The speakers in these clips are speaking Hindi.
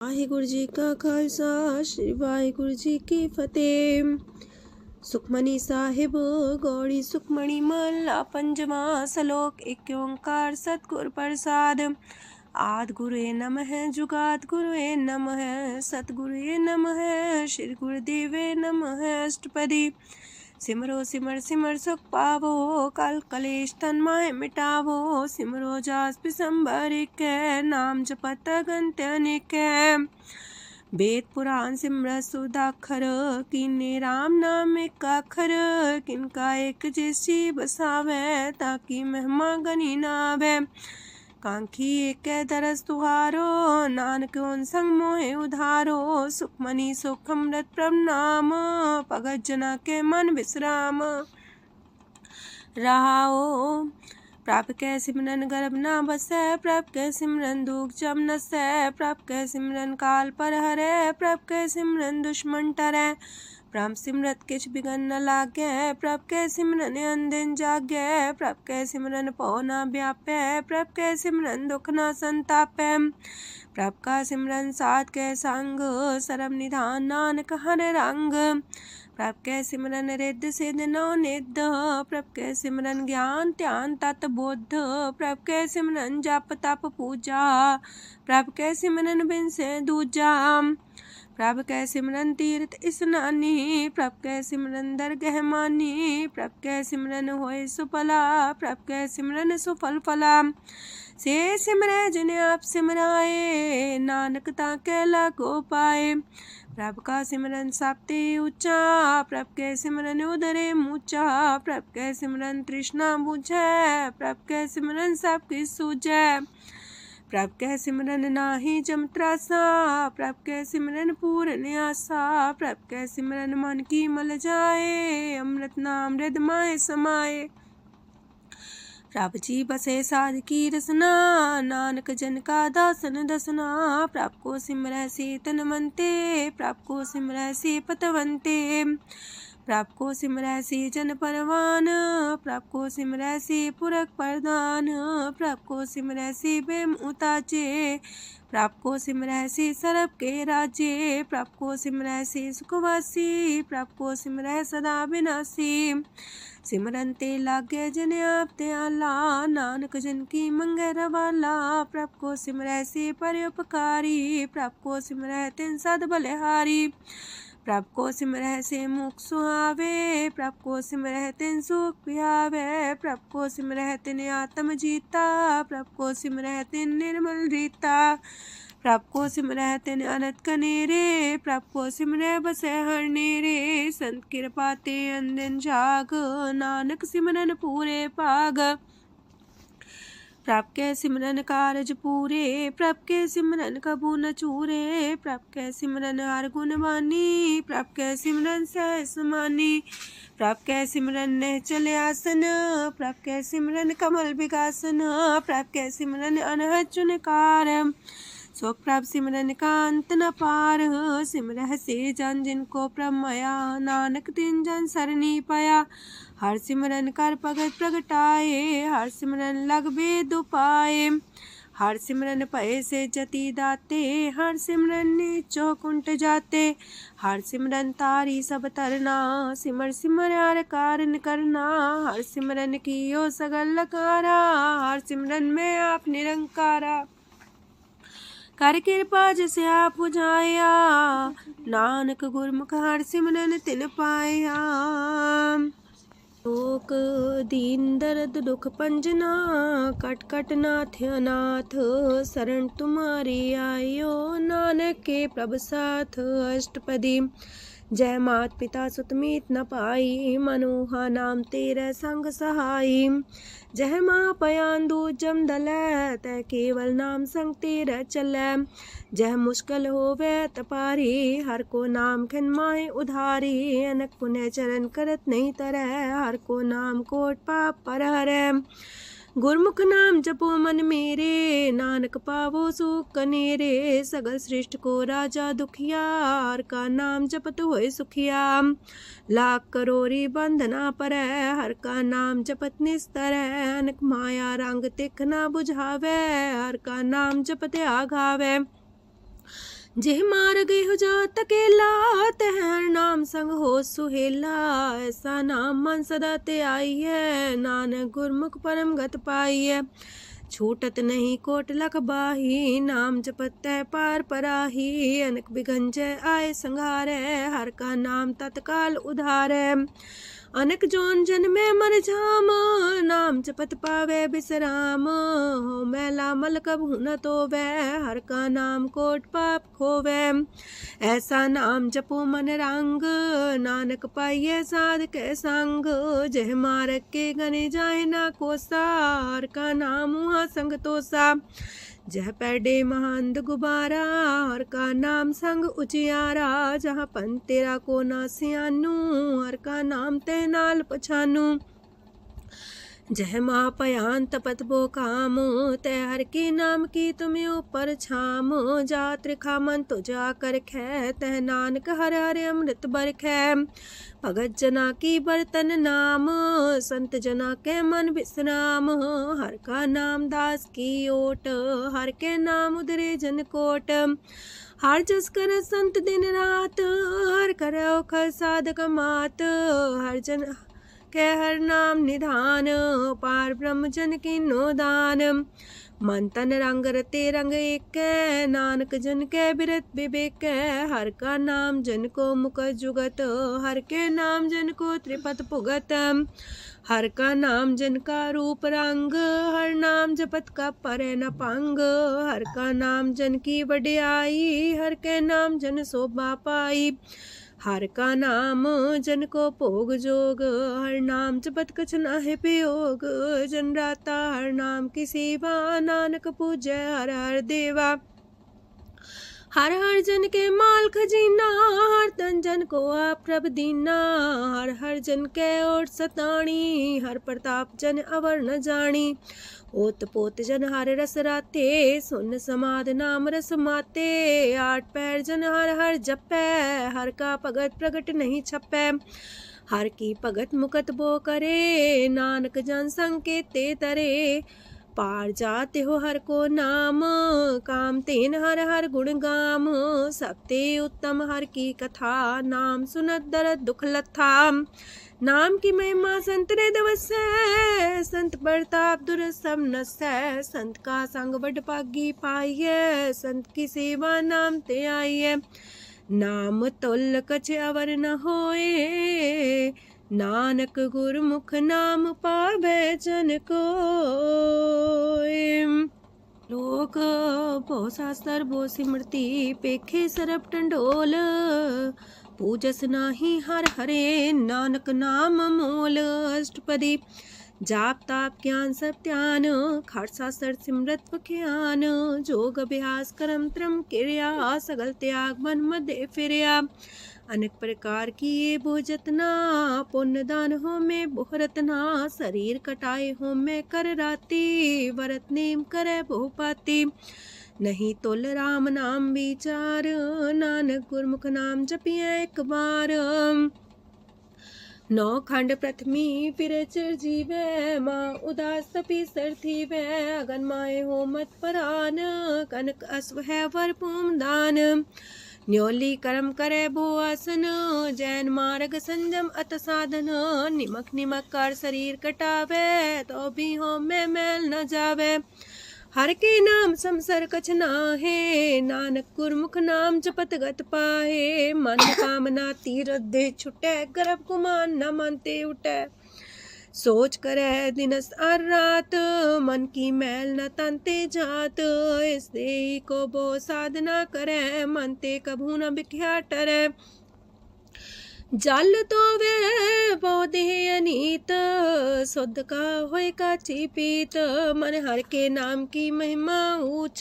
वाहिगुरु जी का खालसा श्री वाहिगुरु जी की फतेह। सुखमनी साहिब गौड़ी सुखमणी महला पंजवा सलोक। एक ओंकार सतगुर प्रसाद। आद गुरुए नमः जुगाद गुरुए नमः सतगुरुए नमः श्री गुरुदेवे नमः। अष्टपदी सिमरो सिमर सिमर सुख पावो कल कलेश तन माहे मिटावो। सिमरो जास पिसंबर एक नाम जपत अगंत अनेक। वेद पुराण सिमरत सुदाखर किन्ने राम नाम एक अखर। किनका एक जैसी बसावे ताकि महिमा गनी नावे। कांखी एक दरस तुहारो नानक उन संग मोहे उधारो। सुखमनी सुख अमृत प्रभ नाम भगत जना के मन विश्राम। रहाओ प्रभ कै सिमरन गर्भ ना बसै। प्रभ कै सिमरन दुख जम नसै। प्रभ कै सिमरन काल पर हरै। प्रभ कै सिमरन दुश्मन टरै। प्रभ सिमरत किछ बिगन न लागै। प्रभ कै सिमरन अनदिन जागै। प्रभ कै सिमरन पौ ना व्यापै। प्रभ कै सिमरन दुख ना संतापै। प्रभ का सिमरन साध कै संग सरम निधान नानक हर रंग। प्रभ कै सिमरन रिद्ध सिद्ध नौ निध। प्रभ कै सिमरन ज्ञान ध्यान तत बुद्ध। प्रभ कै सिमरन जप तप पूजा। प्रभ कै सिमरन बिन से दूजा। प्रभ कै सिमरन तीर्थ स्नानी। प्रभ कै सिमरन दरगह मानी। प्रभ कै सिमरन होए सुफला। प्रभ कै सिमरन सुफल फला। से सिमरै जिन आप सिमराए नानक ताके लागो पाए। प्रभ का सिमरन सबते ऊंचा। प्रभ कै सिमरन उदरे मूचा। प्रभ कै सिमरन तृष्णा बुझै। प्रभ कै सिमरन सब किछ सूझै। प्रभ कै सिमरन नाही जम त्रासा। प्रभ कै सिमरन पूर्ण आसा। प्रभ कै सिमरन मन की मल जाए। अमृत नाम हृद माए समाए। प्रभ जी बसे साध की रसना नानक जन का दासन दसना। प्रभ को सिमरै से तन मनते। प्रभ को सिमरै से पतवंते। प्रभ को सिमरै से जन परवान। प्रभ को सिमरै से पुरख प्रधान। प्रभ को सिमरै से बेम उताचे। प्रभ को सिमरै से सरब के राजे। प्रभ को सिमरै से सुखवासी। प्रभ को सिमरै सदा विनाशी। सिमरन ते लागे जिन आप दयाला नानक जन की मंगै रवाला। प्रभ को सिमरै से परोपकारी। प्रभ को सिमरै तिन सद बलिहारी। प्रभ को सिमरै से मुख सुहावे। प्रभ को सिमरै तिन सुख पिहावे। प्रभ को सिमरै तिन आत्म जीता। प्रभ को सिमरै तिन निर्मल रीता। प्रभ को सिमरै तिन अनंत कनेरे। प्रभ को सिमरै बसै हर नेरे। संत कृपा ते अनदिन जाग नानक सिमरन पूरे पाग। प्रभ कै सिमरन कारज पूरे। प्रभ कै सिमरन कबू न चूरे। प्रभ कै सिमरन हर गुण बानी। प्रभ कै सिमरन सहस समानी। प्रभ कै सिमरन निश्चल आसन। प्रभ कै सिमरन कमल विगासन। प्रभ कै सिमरन अनहद चुनकार। सो प्रभ सिमरन का अंत न पार। सिमरह से जन जिनको प्रभ माया नानक तिन जन सरनी पाया। हर सिमरन कर भगत प्रगटाए। हर सिमरन लग वेद उपाय। हर सिमरन भय से जति दाते। हर सिमरन नीचो कुंट जाते। हर सिमरन तारी सब तरना। सिमर सिमर हर कारण करना। हर सिमरन कियो सगल लकारा। हर सिमरन में आप निरंकारा। कर कृपा जिसे आप बुझाया। नानक गुरमुख हर सिमरन तिन पाया। लोक दीन दर्द दुख पंजना। कट कट नाथ अनाथ। शरण तुम्हारी आयो नानक के प्रभ साथ। अष्टपदी जय मात पिता सुत मीत न पाई। मनोहा नाम तेरे संग सहाई। जय माँ पयान दूज जम दलै। तै केवल नाम संग तेरे चलै। जह मुश्किल होवे तपारी। हर को नाम खिन माहे उधारी। अनक पुण्य चरण करत नहीं तरह। हर को नाम कोट पाप पर हरै। गुरमुख नाम जपो मन मेरे। नानक पावो सुख कनेरे। सगल सृष्ट को राजा दुखिया। हर का नाम जपत होए सुखिया। लाख करोरी बंधना परै। हर का नाम जपत निस्तर। अनक माया रंग तिख ना बुझावे। हर का नाम जपत आघावे। जेह मार गए हो जात अकेला, तह हर नाम संग हो सुहेला। ऐसा नाम मन सदा ते आई है, नानक गुरमुख परम गत पाई है। छूटत नहीं कोट लख बाही, नाम जपत तै पार पराही। अनक बिगंजय आए संघारै, हर का नाम तत्काल उधारै। अनक जोन जन्मे मर जाम, नाम जपत पावे बिसराम। हो मैला मल कबहु न तोवै, हर का नाम कोट पाप खोवै। ऐसा नाम जपो मन रंग, नानक पाइये साध के संग। जह मारग के गने जाए ना कोसा, हर का नाम हुआ संग तोसा। जह पैडे महांद गुबारा, हर का नाम संग उजियारा। जहाँ पन तेरा को ना सियानू, हर का नाम ते नाल पछानू। जह माँ पयान तपत बो काम, तै हर के नाम की तुम्हें ऊपर छाम। जा त्रिखा मन तो जा कर खे, तह नानक हर हर अमृत बरखै। भगत जना की बर्तन नाम, संत जना के मन विश्राम। हर का नाम दास की ओट, हर के नाम उधरे जन कोट। हर जस कर संत दिन रात, हर करो खर साधक मात। हर जन के हर नाम निधान, पार ब्रह्म जन की नो दान। मन तन रंग रते रंग एक, नानक जन के बिरत विवेक। हर का नाम जन को मुख जुगत, हर के नाम जन को त्रिपत पुगत। हर का नाम जन का रूप रंग, हर नाम जपत का परे न पंग। हर का नाम जन की वड्याई, हर के नाम जन शोभा पाई। हर का नाम जन को भोग जोग, हर नाम जपत कछ नाहि वियोग। जन राता हर नाम की सेवा, नानक पूजै हर हर देवा। हर हर जन के माल खजीना, हर तन जन को आप प्रभ दीना। हर हर जन के ओट सताणी, हर प्रताप जन अवर न जानी। ओत पोत जन हर रस राते, सुन समाध नाम रस माते। आठ पैर जन हर हर जपै, हर का भगत प्रगट नहीं छपै। हर की भगत मुकत बो करे, नानक जन संकेते तरे। पार जाते हो हर को नाम, काम तेन हर हर गुण गाम। सबते उत्तम हर की कथा, नाम सुनत दरद दुख लथा। नाम की महिमा संत ने दवसै, संत प्रताप दुर सब नसै। संत का संग बड़ पागी पाइयै, संत की सेवा नाम ते आइयै। नाम तुल कछ अवर न होए, नानक गुरमुख नाम पावै जन कोय। लोक बहु शास्त्र बहु सिमरती, पेखे सरब टंडोल। पूजस नाही हर हरे, नानक नाम मोल। अष्टपदी जाप ताप ज्ञान सब ध्यान, खालसा सर सिमरत ज्ञान। जोग अभ्यास करम त्रम क्रिया, सगल त्याग मन मध्य फिरया। अनेक प्रकार की ये बहु जतना, पुण्य दान हो में बहु रतना। शरीर कटाए हो में कर राती, व्रत नेम करे बहु पाती। नहीं तुल राम नाम विचार, नानक गुरमुख नाम जपिए एक बार। नौ खंड प्रथमी फिर चिर जीवै, माँ उदास तपी सर थीवै। अगन माए हो मत परान, कनक अश्व है वर पूम दान। न्योली कर्म करे भो आसन, जैन मार्ग संजम अत साधन। निमक निमक कर शरीर कटावे, तो भी हो में मैल न जावे। हर के नाम समसर कछ नाहे, नानक गुरमुख नाम जपत गत पाहे। मन कामना तीरथ दे छुटै, गर्भ गुमान न मानते उठै। सोच करे दिनस और रात, मन की मैल न तनते जात। इस देही को बो साधना करे, मनते कभू न बिख्या टरै। जल तो वे बहु देह अनीत, शुद्ध का होय काची पीत। मन हर के नाम की महिमा ऊंच,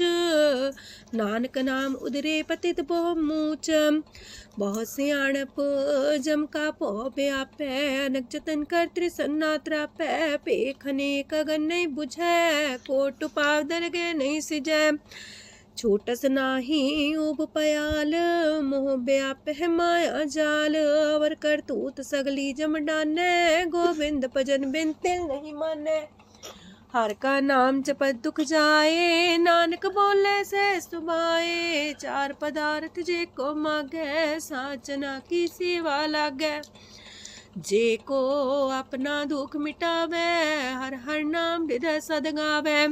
नानक नाम उदरे पतित बहु मूच। बहुत सियाणप जम का पो व्यापै, अनक जतन कर त्रिसन्ना त्रापै। पेख अनेक अगन नहीं बुझै, कोट पाव दरगे नहीं सिजै। छूटस नाही उब पयाल, मोह व्याप है माया जाल। अवर करतूत सगली जम डानै, गोविंद भजन बिन तिल नहीं मानै। हर का नाम जपत दुख जाए, नानक बोले से सुभाए। चार पदार्थ जे को मागे, साजना की सेवा लागे। जे को अपना दुख मिटावे, हर हर नाम हृदय सद गावे।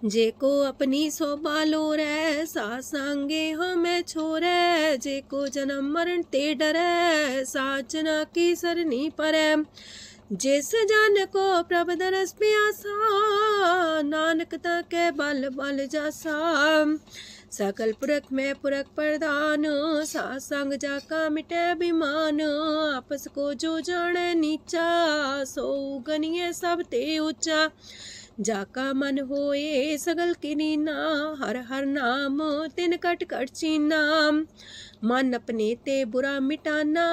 जे को अपनी शोभा लोरे, सासंगे हमें छोरे। जे को जन्म मरण ते डरे, साजना की सरनी परे। जिस जन को प्रभ दरस प्यासा, नानक ताके बल बल जासा। सकल पुरख में पुरख प्रधान, सासंग जाका मिटे अभिमान। आपस को जो जाने नीचा, सो गनिए सब ते ऊंचा। जाका मन होए सगल किरीना, हर हर नाम तिन कट कट चीना। मन अपने ते बुरा मिटाना,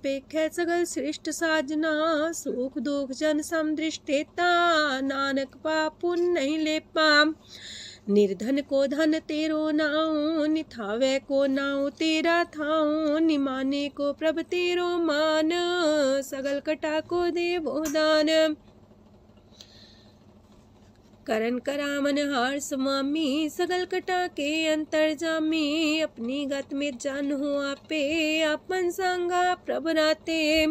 पेखे सगल सृष्ट साजना। सुख दुख जन समदृष्टेता, नानक पाप पुण्य नहीं लेपा। निर्धन को धन तेरो नाऊ, निथावे को नाऊ तेरा थाऊ। निमाने को प्रभ तेरो मान, सगल कटा को देवो दान। करन करामन हार समामी, सगल कटा के अंतर जामी। अपनी गत में जान हो आपे, आपन संगा प्रभ राते।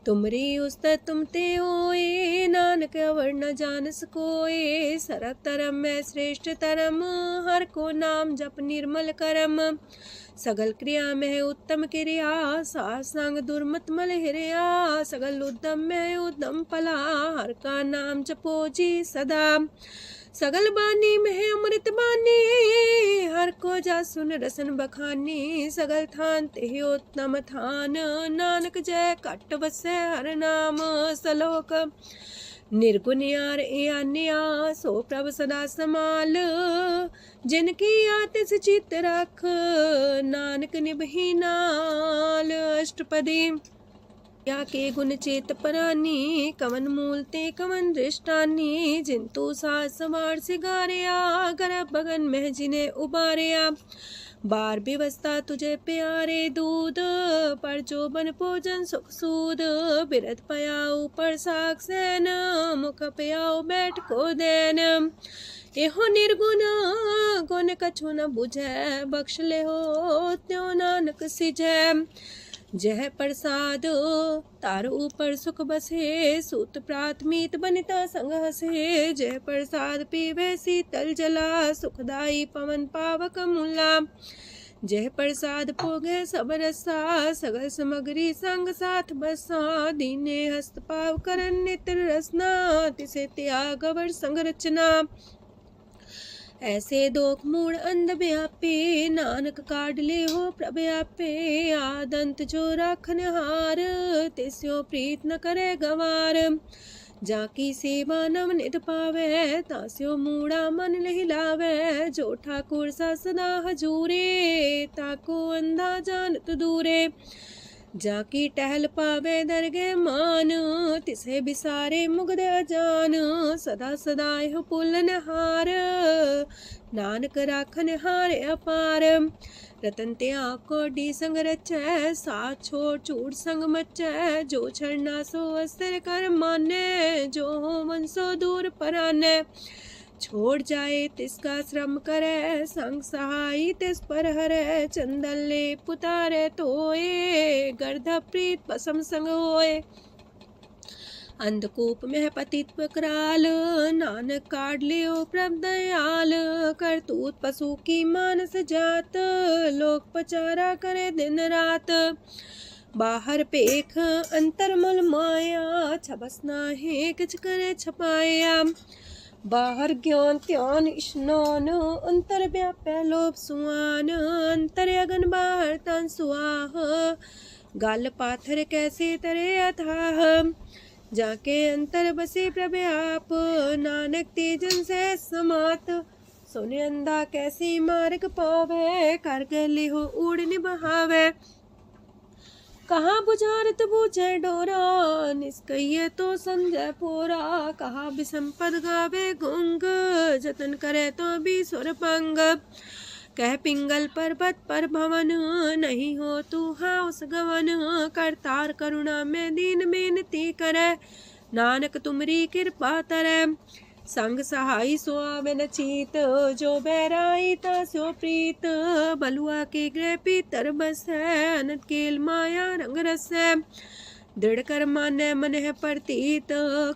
तुमरी उस्तर तुम ते होए, नानक अवर न जान सकोए। सरब तरम में श्रेष्ठ तरम, हर को नाम जप निर्मल करम। सगल क्रिया में उत्तम क्रिया, सासंग दुर्मत मल हिरिया। सगल उद्यम में उद्यम फला, हर का नाम जपो जी सदा। सगल बानी में अमृत बानी, हर को जा सुन रसन बखानी। सगल थान ते उत्तम थान, नानक जय कट बसे हर नाम सलोक। निर्गुण यार आन्या, सो प्रभ सदा समाल। जिनकी आतिस चित रख, नानक निभही नाल। अष्टपदी या के गुण चेत परानी, कवन मूल ते कवन दृष्टानी। जिंतु सास सवार सिगारिया, गर्भ बगन में जिन्हें उबारिया। बार व्यवस्था तुझे प्यारे दूध, पर जो बन भोजन सुख सूद। बिरत पयाऊ पर साग सैन, मुख पयाऊ बैठ को देन। एहो निर्गुण गुण कछु न बुझै, बख्श ले हो त्यों नानक सिझै। जह प्रसाद तार ऊपर सुख बसे, सूत प्रात मीत बनिता संग हसे। जह प्रसाद पीवे शीतल जला, सुखदाई पवन पावक मूला। जह प्रसाद भोगे सब रसा, सगल समग्री संग साथ बसा। दीने हस्त पाव करन नित्र रसना, तिसे त्याग अवर संग रचना। ऐसे दोख मूड अंध व्यापे, नानक काढ़ ले हो प्रभ आपे। आदंत जो राखन हार, तिस्यो प्रीत न करे गवार। जाकी सेवा नव नित पावे, तास्यो मूड़ा मन लहिलावे। जो ठाकुर सा सदा हजूरे, ताको अंधा जानत दूरे। जाकी टहल पावे दरगे मान, तिसे बिसारे मुग्ध अजान। सदा सदा यह पुलन हार, नानक राखन हारे अपार। रतन त्या कोडी संग रचै, साथ छोड़ चूड़ संग मचै। जो छड़ना सो अस्तर कर माने, जो हो मन सो दूर पराने। छोड़ जाए तिसका श्रम करे, संग सहाई तिस पर हरे। चंदन ले पुतारे तोए, गर्ध प्रीत पसम संग होए। अंधकूप में पतित कराल, नानक काढ़ लियो प्रभ दयाल। करतूत पशु की मानस जात, लोक पचारा करे दिन रात। बाहर पेख अंतर मुल माया, छबस नाहे किछ करे छपाया। बाहर ज्ञान त्यान स्नान, अंतर व्यापै लोभ सुआन। अंतर अगन बाहर तन सुआह, गल पाथर कैसे तरे अथाह। जाके अंतर बसे प्रभ आप, नानक तेजन से समात। सोने अंधा कैसी मार्ग पावे, कर गले हो उड़ निबहावे। कहाँ बुझारत बूझे डोरा, निष्कइये तो समझे पोरा। कहाँ बिसंपद गावे गुंग, जतन करे तो भी सुर पंग। कह पिंगल पर्वत पर भवन, नहीं हो तू हाउस गवन। करतार करुणा में दीन बेनती करे, नानक तुमरी कृपा तरੈ। संग सहाई सो आवे न चीत, जो बैराई तास्यो प्रीत। बलुआ के गृह पीतर बसै, अनंत केल माया रंग रसै। दृढ़ कर मानै मन है प्रतीत,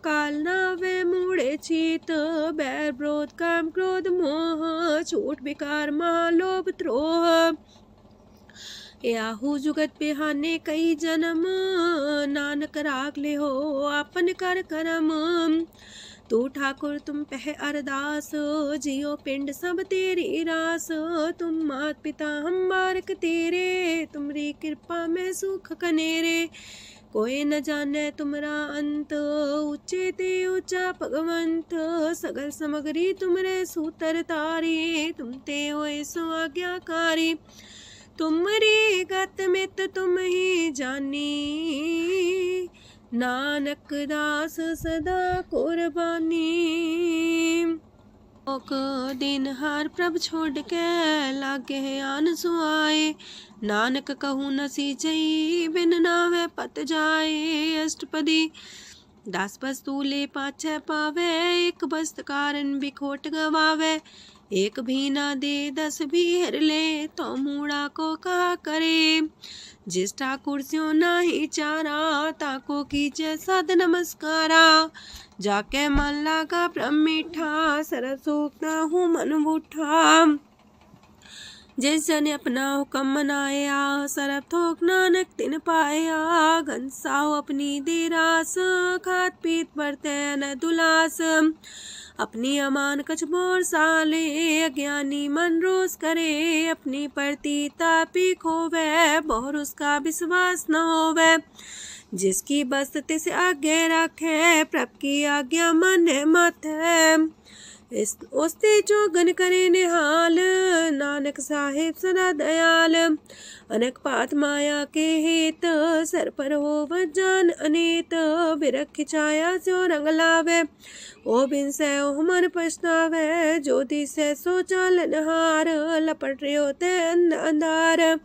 काल नावे मूढ़े चीत। बैर विरोध काम क्रोध मोह, छूट विकार महालोभ द्रोह। याहू जुगत बिहाने कई जन्म, नानक राख ले हो आपन कर करम। तू ठाकुर तुम पह अरदास, जियो पिंड सब तेरी रास। तुम मात पिता हम बारक तेरे, तुमरी कृपा में सुख कनेरे। कोई न जाने तुमरा अंत, ऊंचे ते ऊंचा भगवंत। सगल समगरी तुमरे सूतर तारी, तुम ते होए सो आज्ञाकारी। तुमरी गत मित तुम ही जानी, नानक दास सदा कुर्बानी। दिन हार प्रभ छोड़ के, लागे आन सुआए। नानक कहूँ न सीचई, बिन नावे पत जाए। अष्टपदी दस वस्तु ले पाछे पावे, एक वस्त कारण बिखोट गवावे। एक भी ना दे दस भी हर ले, तो मूड़ा को कहा करे। जिस ठाकुर स्यो नाही चारा, ताको कीजे सद नमस्कारा। जाके मन लागा ब्रह्म मीठा, सरल सूखना हूँ मन बूठा। जिस जन अपना हुक्म मनाया, सरब थोक नानक तिन पाया। घनसाओ अपनी दे रास, खात पीत बरते न दुलास। अपनी अमान कछ बोर साले, अज्ञानी मन रोस करे। अपनी प्रतीता पी खोवे, बोर उसका विश्वास न होवे। जिसकी बस तिस आगे रखे, प्रभ की आज्ञा माने माथे। ओस्ते चौगन करे निहाल, नानक साहिब सदा दयाल। अनक पात माया के हेत, सर पर हो जान अनेत। बिरख छाया सो रंग लावे, ओ बिन से ओ मन पछतावे। जो दिसे सो चालन हार, लपट रहो ते अंधार।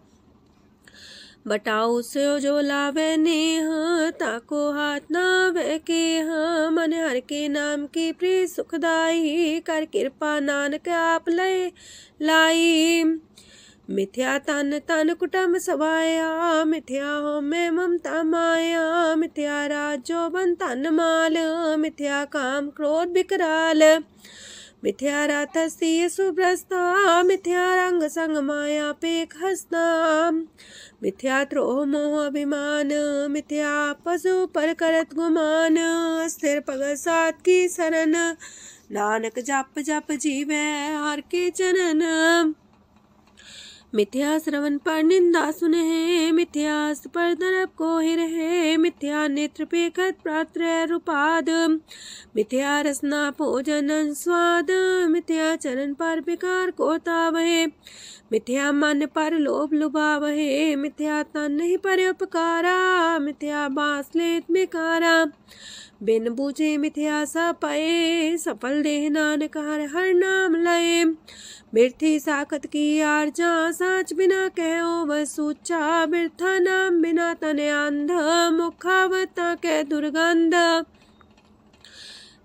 बटाऊ से जो लावे नेह, ताको हाथ नावे केह। मन हर के नाम की प्रीत सुखदाई, कर कृपा नानक आप लय लाई। मिथ्या तन तन कुटुम्ब सवाया, मिथ्या हो में ममता माया। मिथ्या राजो बन तन माल, मिथ्या काम क्रोध विकराल। मिथ्या रातसी सुभ्रस्ता, मिथ्या रंग संग माया पेख हस्ता। मिथ्या द्रोह मोह अभिमान, मिथ्या पशु पर करत गुमान। स्थिर पग सात की शरण, नानक जप जप जीवे हर के चरण। मिथ्या श्रवण पर निंदा सुने, मिथ्या पर दरब को ही रहे। मिथ्या नेत्र पेखत प्रात्र रूपाद, मिथ्या रसना भोजन स्वाद। मिथ्या चरण पर विकार को तावहे, मिथ्या मन पर लोभ लुभावहे। मिथ्या तन ही पर उपकारा, मिथ्या बास लेत बेकारा। बिन बूझे मिथ्या सा पाए, सफल देह नानक हर हर नाम लय। बिरथी साखत की आरजा, साच बिना कहो वह सूचा। बिरथा नाम बिना तने अंध, मुखावता के दुर्गंध।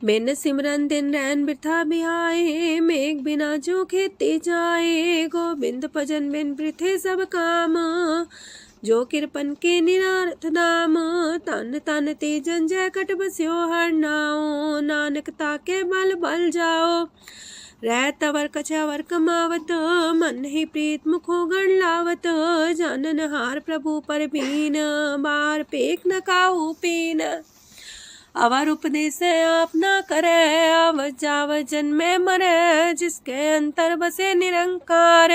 बिन सिमरन दिन रैन बिरथा बिहाए, मेघ बिना जो खेती जाए। गोविंद भजन बिन बिरथे सब काम, जो किरपन के निरारथ दाम। तन तन ते जंजय कट बस्यो हर नाओ, नानक ताके बल बल जाओ। रह तवर कछवर कमावत, मन ही प्रीत मुखो गण लावत। जानन हार प्रभु पर बीन, बार पेख न काहू पीन। अवर उपदेश आप न करे, आवत जावत जन्मे मरे। जिसके अंतर बसे निरंकार,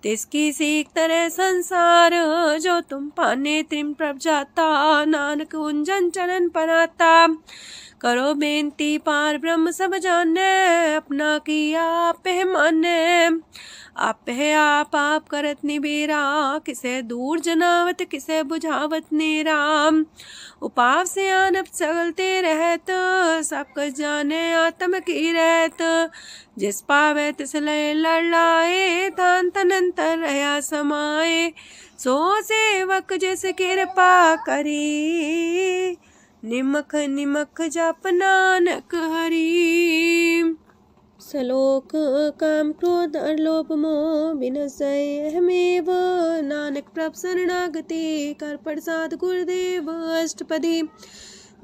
तिसकी सीख तरह संसार। जो तुम पाने त्रिम प्रभ जाता, नानक उंजन चरण पर आता। करो बेनती पार ब्रह्म सब जाने, अपना किया आप माने। आप है आप करत निबेरा, किसे दूर जनावत किसे बुझावत नेरा। उपाव से आनप चलते रहत, सब कुछ जाने आत्म की रहत। जिस पावे तिस लय लड़ाए, तान तनंतर रहा समाए। सो सेवक जिस कृपा करी, निमख निमख जप नानक हरि। सलोक काम क्रोध लोभ मोह विनशय अहमेव, नानक प्रभ शरणागति कर प्रसाद गुरुदेव अष्टपदी।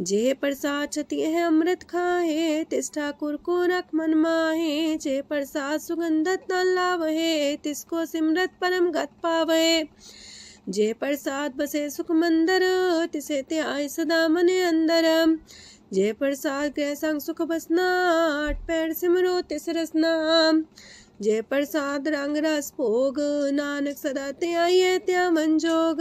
जे प्रसाद छति है अमृत खाहे, तिस ठाकुर को रख मन माहे। जे प्रसाद सुगंधत न लावहे, तिसको सिमरत परम गत पावहे। जे प्रसाद बसे सुख मंदर, तिसे त्याय सदा मने अंदर। जे प्रसाद गृह संग सुख बसना, आठ पैर सिमरो तिस रसना। जे प्रसाद रंग रस भोग, नानक सदा त्याये त्या मन जोग।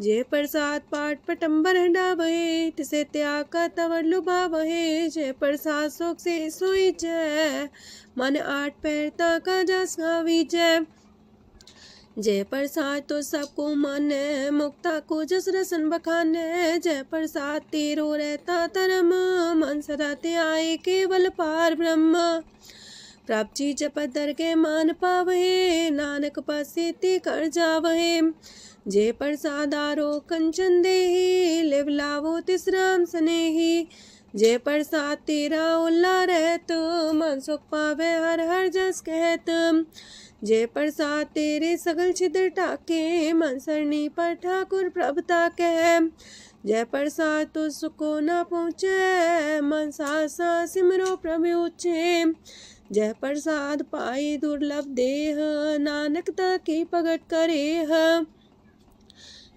जे प्रसाद पाठ पटम्बर डाबहे, तिसे त्याग का तवर लुभावहे। जे प्रसाद शोक से सोई जय, मन आठ पैर ताका जस गावी जय। जय प्रसाद तो सबको माने, मुक्ता को जस रसन बखाने। जय प्रसाद तेरो रहता धर्म, मन सदा त्याये केवल पार ब्रह्म। प्रभ जी जपत दर के मान पावहे, नानक पासे ते कर जावहे। जे प्रसाद आरो कंचन देहि, लिव लावो तिस राम स्नेही। जे प्रसाद तेरा उल्ला रहत, मन सुख पावे हर हर जस कहत। जे प्रसाद तेरे सगल छिद्र टाके, मन सरनी पर ठाकुर प्रभ ताके। जय प्रसाद तो सुको न पहुँचे, मन सा सिमरो प्रभु ऊँचे। जय प्रसाद पाई दुर्लभ देह, नानक ताकी प्रगट करे।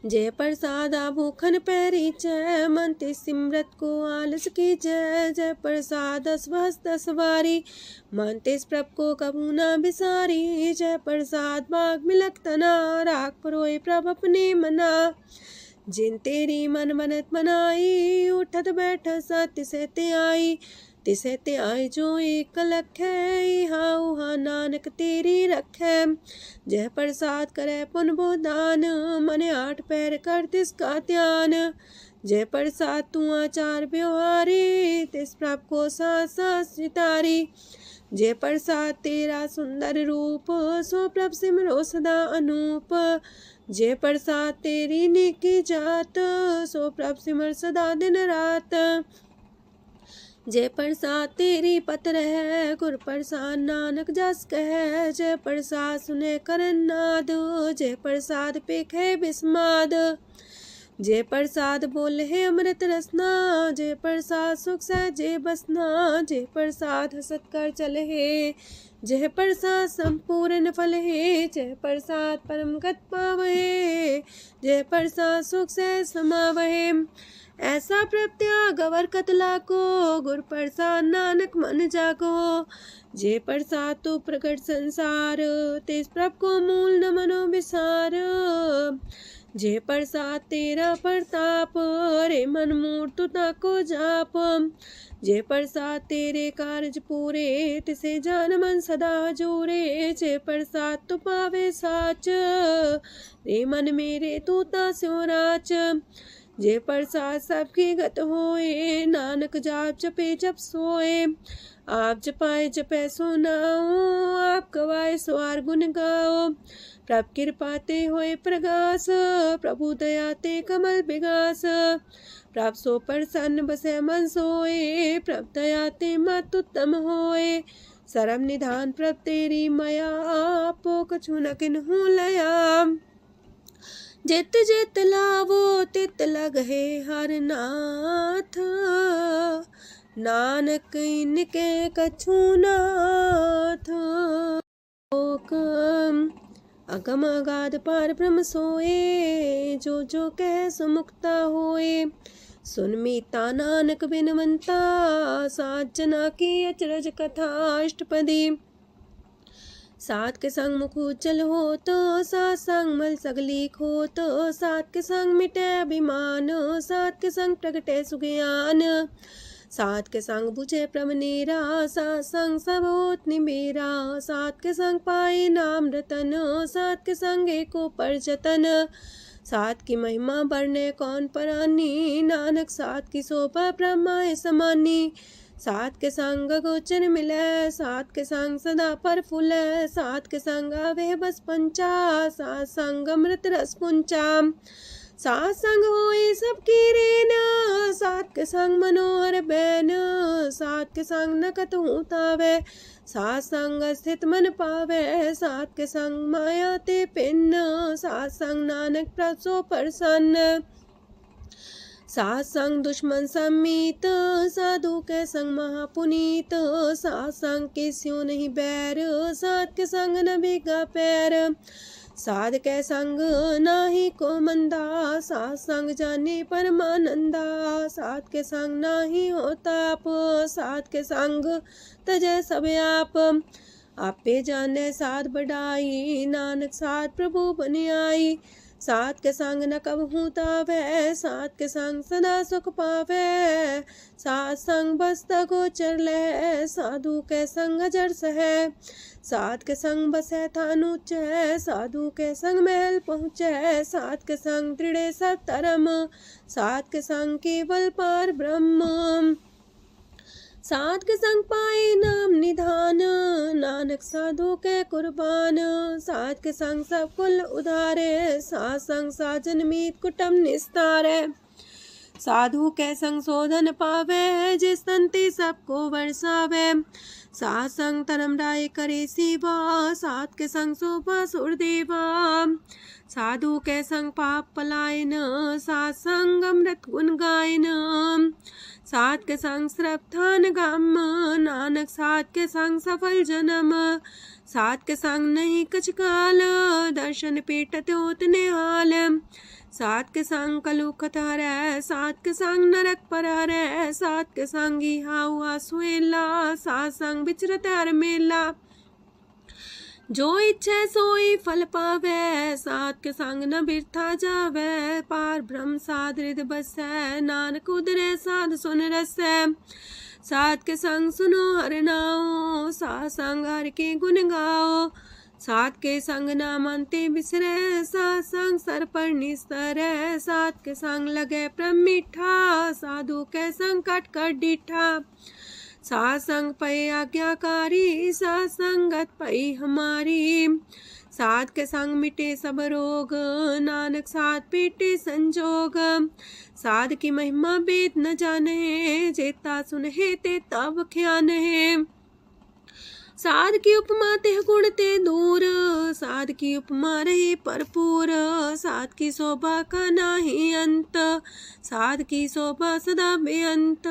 जय प्रसाद भूखन पैरी जय, मन ते सिमरत को आलस की जय। जय प्रसाद अस्वस्थ सवारी, मन तेस प्रभ को कबू न बिसारी। जय प्रसाद बाग मिलक तना, राख परोए प्रभ अपने मना। जिन तेरी मन मनत मनाई, उठत बैठत सत्य से ते आई। तिसे ते आए जो एक लख है, इहा उहा नानक तेरी रखै। जय प्रसाद करे पुन बोदान, मने आठ पैर कर तिसका ध्यान। जय प्रसाद तू आचार व्यवहारी, तिस प्रभ को सास सितारी। जय प्रसाद तेरा सुंदर रूप, सो प्रभ सिमरो सदा अनूप। जय प्रसाद तेरी नेकी जात, सो प्रभ सिमर सदा दिन रात। जय प्रसाद तेरी पत्र है, गुर प्रसाद नानक जस कह। जय प्रसाद सुने करन नाद, जय प्रसाद पेखे बिस्माद। जय प्रसाद बोले है अमृत रसना, जय प्रसाद सुख सहजे बसना। जय प्रसाद हसत कर चले है, जय प्रसाद संपूर्ण फल है। जय प्रसाद परम गत पावहे, जय प्रसाद सुख से समावहे। ऐसा प्रत्याग अवर कतला को, गुर प्रसाद नानक मन जागो। जे प्रसाद तो प्रकट संसार, तेज प्रभ को मूल न मनो विसार। जे प्रसाद तेरा प्रताप, रे मन मूर्त ताको जाप। जे प्रसाद तेरे कारज पूरे, तिसे जान मन सदा जोरे। जे प्रसाद तो पावे साच, रे मन मेरे तू ता स्यो राच। जे प्रसाद सबकी गत होए, नानक जाप जपे जप सोए। आप जपाए जपे सो नाओ, आप गवाए सो आर गुण गाओ। प्रभ कृपा ते होए प्रगास, प्रभु दया ते कमल विगास। प्रभ सो प्रसन्न बसे मन सोए, प्रभ दया ते मत उत्तम होए। सरम निधान प्रभ तेरी मया, आपो कछु न किन्हु लया। जित जित लावो तित लगहे हर नाथ, नानक इनके कछु नाथ। अगम अगाध पार ब्रह्म सोए, जो जो कह सो मुक्ता होए। सुन मीता नानक बिनवंता, सात जना की अचरज कथा अष्टपदी। सात के संग मुख उज्जल हो तो, सात संग मल सगली खो तो। सात के संग मिटे अभिमान, सात के संग प्रगटे सुज्ञान। सात के संग बुझे प्रभ नेरा, सात संग सब होत निमेरा। सात के संग पाए नाम रतन, सात के संग एको पर जतन। सात की महिमा बरने कौन परानी, नानक सात की शोभा ब्रह्मा समानी। सात के संग गोचर मिले, सात के संग सदा पर फूले। सात के संग आवे बस पंचा, सात संग अमृत रस पुंचा। सात संग होए सबकी रेन, सात के संग मनोहर बैन, सात के संग न कतहु तावै, सात संग स्थित मन पावै, सात के संग माया ते पिन, सात संग नानक प्रसो प्रसन्न, सात संग दुश्मन समीत, साधु के संग महापुनीत, सात संग किस्यों नहीं बैर, सात के संग न भीगा पैर, साध के संग नाही को मंदा, सात संग जाने परमानंदा, सात के संग नाही हो ताप, सात के संग तजय सब आप, आपे जाने साध बढ़ाई, नानक साध प्रभु बन आई, सात के संग न कबहू तावै, सात के संग सदा सुख पावै, सात संग बसता गोचर लह, साधु के संग अजर सह, सात के संग बसै थान ऊंचै, साधु के संग महल पहुँचै, सात के संग दृढ़ सब धर्म, सात के संग केवल पार ब्रह्म, सात के संग पाए नाम निधान, नानक साधु के कुर्बान, सात के संग सब कुल उधारे, सात संग साजन मीत कुटुम निस्तारे, साधु के संग शोधन पावे, जिस संति सबको बरसावे, सात संग धर्म राय करे सेवा, सात के संग शोभा सुरदेवा, साधु के संग पाप पलायन, सात संग अमृत गुण गायन, सात के संग श्रद्धान गम, नानक सात के संग सफल जन्म, सात के संग नहीं कछ काल, दर्शन पेटत होत निहाल, सात के संग कलुखत हरै, सात के संग नरक पर हरै, सात के संग इहा हुआ सुहेला, सात संग विचरत हर मेला, जो इच्छा सोई फल पावै, सात के संग न बिरथा जावै, पार ब्रह्म साध हृदय बसै, नानक उदरै साध सुन रसै, सात के संग सुनो हर नाओ, सात संग हर के गुण गाओ, सात के संग ना मानते बिसरै, सात संग सर पर निस्तरै, सात के संग लगे प्रेम मीठा, साधु के संग कट कर डीठा, सात संग पै आज्ञाकारी, सात संगत पै हमारी, सात के संग मिटे सब रोग, नानक सात पीटे संजोग, साध की महिमा वेद न जाने, जेता सुनहे ते तब ख्यान है, साध की उपमा तेह गुण ते दूर, साध की उपमा रही भरपूर, साध की शोभा का नाही अंत, साध की शोभा सदा बेअंत,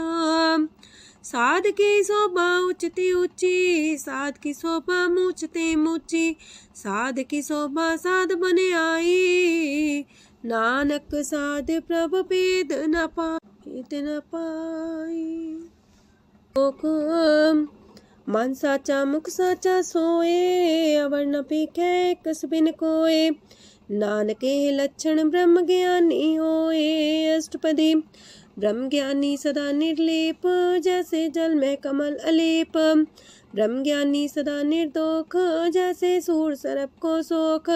साध की शोभा उच्चती ऊंची, साध की शोभा मूचते मूची, साध की शोभा साध बने आई, नानक साध प्रभु भेद न पाई, मन साचा मुख साचा सोए, अवर न पीखे कस बिन कोए, नानके लक्षण ब्रह्म ज्ञानी होए, अष्टपदी ब्रह्म ज्ञानी सदा निर्लेप, जैसे जल में कमल अलेप, ब्रह्म ज्ञानी सदा निर्दोख, जैसे सूर सरप को सोख,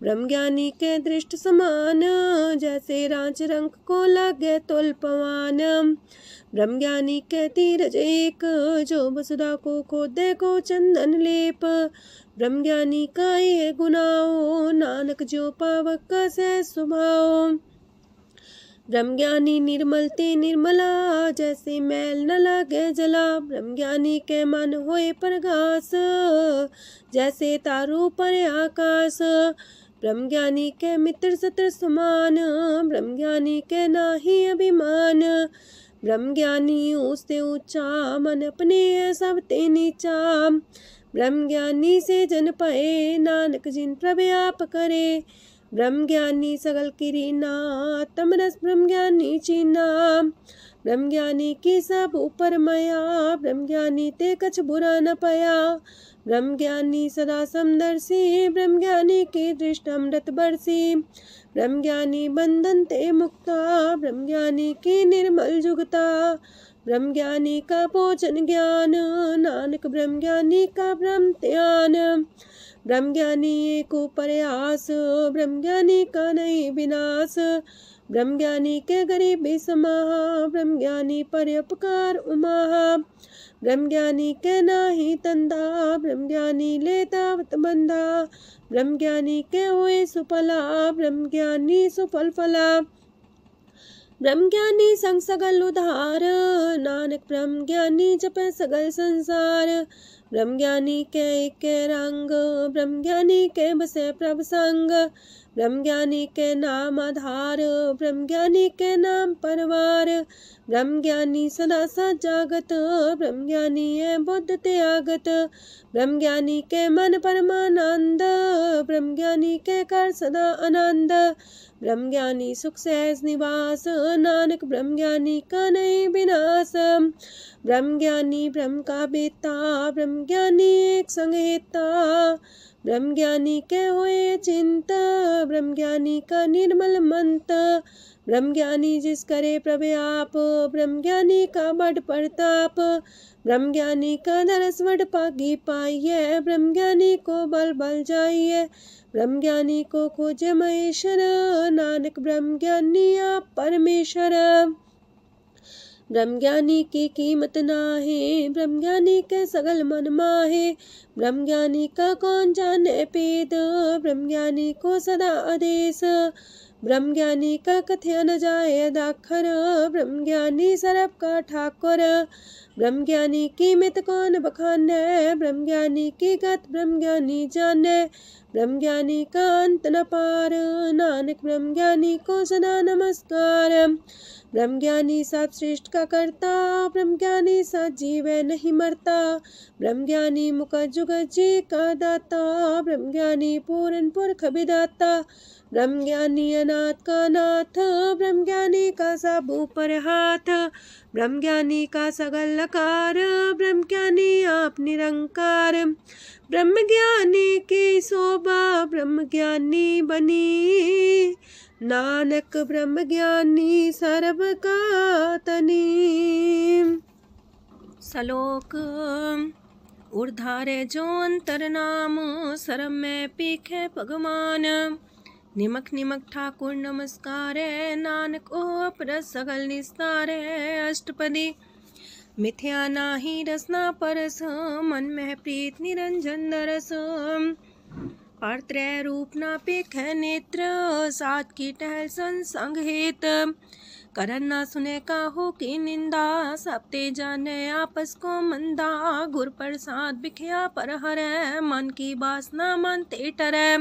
ब्रह्म ज्ञानी के दृष्ट समान, जैसे रांच रंग को लागे तुल पवान, ब्रह्म ज्ञानी के तीरज एक, जो वसुधा को खोदे को चंदन लेप, ब्रह्म ज्ञानी का ये गुनाओ, नानक जो पावक का सह स्वभाव, ब्रह्म ज्ञानी निर्मल ते निर्मला, जैसे मैल न लागे जला, ब्रह्म ज्ञानी के मन होए प्रगास, जैसे तारों पर आकाश, ब्रह्म ज्ञानी के मित्र सत्र समान, ब्रह्म ज्ञानी के नाही अभिमान, ब्रह्म ज्ञानी ऊंचते ऊंचा, मन अपने सब ते नीचा, ब्रह्म ज्ञानी से जन पाए, नानक जिन प्रव्याप करे, ब्रह्म ज्ञानी सगल किरीना, तमरस ब्रह्म ज्ञानी चीना, ब्रह्म ज्ञानी की सब ऊपर माया, ब्रह्म ज्ञानी ते कछ बुरा न पाया, ब्रह्म ज्ञानी सदा समदर्शी, ब्रह्म ज्ञानी की दृष्टि अमृत बरसी, ब्रह्म ज्ञानी बंधन ते मुक्ता, ब्रह्म ज्ञानी की निर्मल जुगता, ब्रह्म ज्ञानी का भोजन ज्ञान, नानक ब्रह्म ज्ञानी का ब्रह्म ध्यान, ब्रह्म ज्ञानी एक प्रयास, ब्रह्म ज्ञानी का नहीं विनाश, ब्रह्मज्ञानी के गरीबी समाहा, ब्रह्मज्ञानी पर उपकार उमाहा। ब्रह्मज्ञानी के नाही तंदा, ब्रह्मज्ञानी ले दावत बंधा। ब्रह्मज्ञानी के हुए सुफला, ब्रह्मज्ञानी सुफल फला। ब्रह्मज्ञानी संग सगल उधार, नानक ब्रह्मज्ञानी जपे सगल संसार। ब्रह्मज्ञानी के रंग, ब्रह्मज्ञानी के बसे प्रभ संग। ब्रह्मज्ञानी के नाम आधार, ब्रह्मज्ञानी के नाम परवार। ब्रह्मज्ञानी सदा सजागत, ब्रह्मज्ञानी है बुद्ध त्यागत। ब्रह्मज्ञानी के मन परमानंद, ब्रह्मज्ञानी के कर सदा आनंद। ब्रह्मज्ञानी सुख सहज निवास, नानक ब्रह्मज्ञानी का नहीं विनाश। ब्रह्मज्ञानी ब्रह्म का बेता, ब्रह्मज्ञानी एक संग हेता। ब्रह्मज्ञानी के हुए चिंत, ब्रह्मज्ञानी का निर्मल मंत। ब्रह्मज्ञानी जिस करे प्रव्याप, ब्रह्मज्ञानी का बड़ प्रताप। ब्रह्मज्ञानी का दरस वड पागी पाइये, ब्रह्मज्ञानी को बल बल जाइए। ब्रह्मज्ञानी को खोजे महेश्वर, नानक ब्रह्मज्ञानी आप परमेश्वर। ब्रह्मज्ञानी की कीमत नाहे, ब्रह्मज्ञानी के सगल मन माहे। ब्रह्मज्ञानी का कौन जाने पेद, ब्रह्मज्ञानी को सदा आदेश। ब्रह्मज्ञानी का कथ्य न जाए दाखर, ब्रह्मज्ञानी सरब का ठाकुर। ब्रह्मज्ञानी की मित कौन बखाने, ब्रह्मज्ञानी की गत ब्रह्मज्ञानी जाने। ब्रह्मज्ञानी का अंत न पार, नानक ब्रह्मज्ञानी को सदा नमस्कार। ब्रह्मज्ञानी सब सृष्ट का करता, ब्रह्मज्ञानी सत जीवे नहीं मरता। ब्रह्मज्ञानी मुख जुग जी का दाता, ब्रह्मज्ञानी पूरन पुरख विदाता। ब्रह्मज्ञानी अनाथ का नाथ, ब्रह्मज्ञानी का सब ऊपर हाथ। ब्रह्मज्ञानी का सगल लकार, ब्रह्मज्ञानी आप निरंकार। ब्रह्मज्ञानी की शोभा ब्रह्मज्ञानी बनी, नानक ब्रह्मज्ञानी सर्व का तनी। श्लोक उर्धारे जो अंतर नाम, सरम में पीखे भगवान। निमक निमक ठाकुर नमस्कारे, नानक ओ अपर सगल निस्तारे। अष्टपदी मिथ्या नाही रसना परस, मन में प्रीत निरंजन दरस। परत्रय रूप ना पेख नेत्र, सात की टहल संसंग हेत। करन ना सुने काहू की निंदा, सब ते जाने आपस को मंदा। गुर प्रसाद बिखया पर हरै, मन की बासना मानते टरै।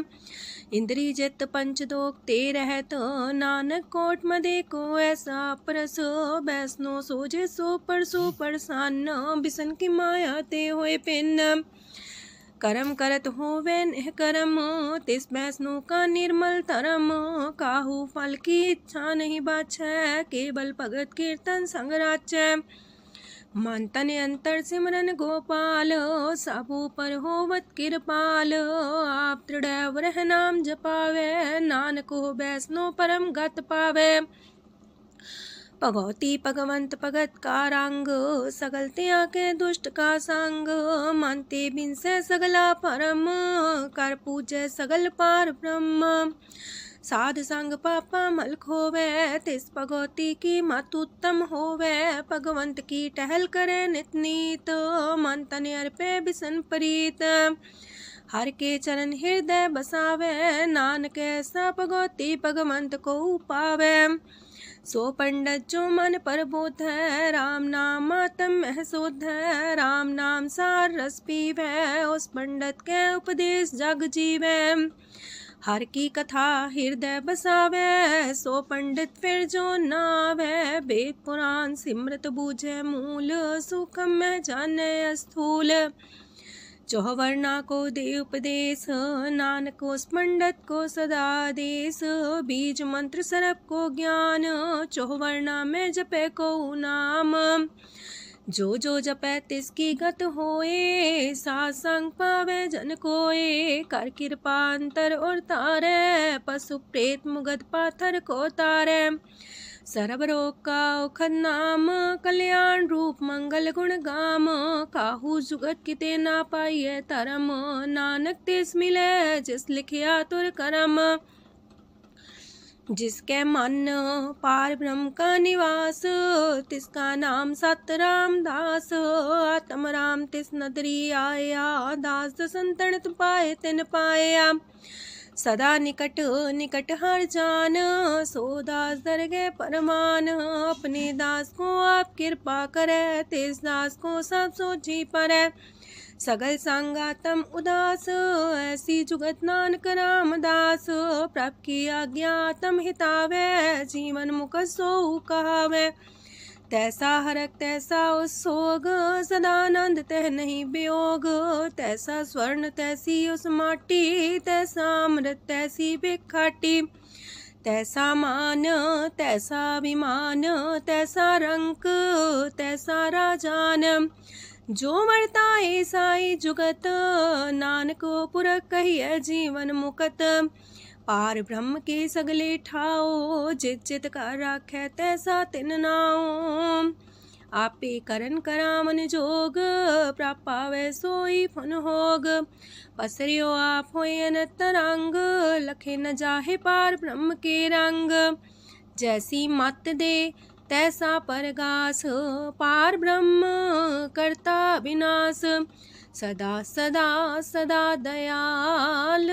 इंद्री जित पंच दोख ते रहत, नानक कोट मदे को ऐसा परस। बैसनो सोजे सो परसो परसान, बिसन की माया ते होए पिन। करम करत होवे नेह करम, तिस बैसनो का निर्मल तरम। काहू फल की इच्छा नहीं बाछै, केवल भगत कीर्तन संग राचै। मन तन अंतर सिमरन गोपाल, सबू पर होवत कृपाल। आप दृढ़ वरह नाम जपावे, नानक हो बैसनो परम गत पावे। भगवती भगवंत भगत का रंग, सगल त्याग के दुष्ट का संग। मानते बिन से सगला परम, कर पूजे सगल पार ब्रह्म। साध संग पापा मल खोवे, तिस भगवती की मत उत्तम होवे। भगवंत की टहल करे नित नीत, मन तन अर्पे बिसन प्रीत। हर के चरण हृदय बसावे, नानक ऐसा भगवती भगवंत को पावे। सो पंडित जो मन पर बोध है, राम नाम आत्म में शोध है। राम नाम सार रस पीवे, उस पंडित के उपदेश जग जीवे। हर की कथा हृदय बसावे, सो पंडित फिर जो नावे। वेद पुराण सिमरत बूझे मूल, सूक्ष्म में जाने स्थूल। चौवर्णा को दे उपदेश, नानक उस पंडित को सदा देश। बीज मंत्र सरप को ज्ञान, चौवर्णा में जपे को नाम। जो जो जपे तिसकी गत होए, सात संग पावे जन कोए। कर कृपा अंतर और तारे, पशु प्रेत मुगध पाथर को तारे। सरब रोग का औखद नाम, कल्याण रूप मंगल गुण गाम। काहू जुगत किते ना पाइये तरम, नानक तिस मिले जिस लिखिया तुर करम। जिसके मन पार ब्रह्म का निवास, तिसका नाम सत रामदास। आत्म राम तिस नदरी आया, दास दसंतन पाए तिन पाया। सदा निकट निकट हर जान, सो दास दरगे परमान। अपने दास को आप कृपा करे, तिस दास को सब सोची परे। सगल संगातम उदास, ऐसी जुगत नानक रामदास। प्रभ की आज्ञा तम हितावे, जीवन मुख सो कहावे। तैसा हरक तैसा उत्सोग, सदानंद तह नहीं वियोग। तैसा स्वर्ण तैसी उस माटी, तैसा अमृत तैसी भिखाटी। तैसा मान तैसा अभिमान, तैसा रंक तैसा राजान। जो वर्ताए साई जुगत, नानक पुरख कहिए जीवन मुकत। पार ब्रह्म के सगले ठाओ, जित जित कर राखै तैसा तिन नाओ। आपे करन करामन जोग, प्रापावे सोई फन होग। पसरियो आप होए अनंत रंग, लखे न जाहे पार ब्रह्म के रंग। जैसी मत दे तैसा परगास, पार ब्रह्म करता विनाश। सदा सदा सदा दयाल,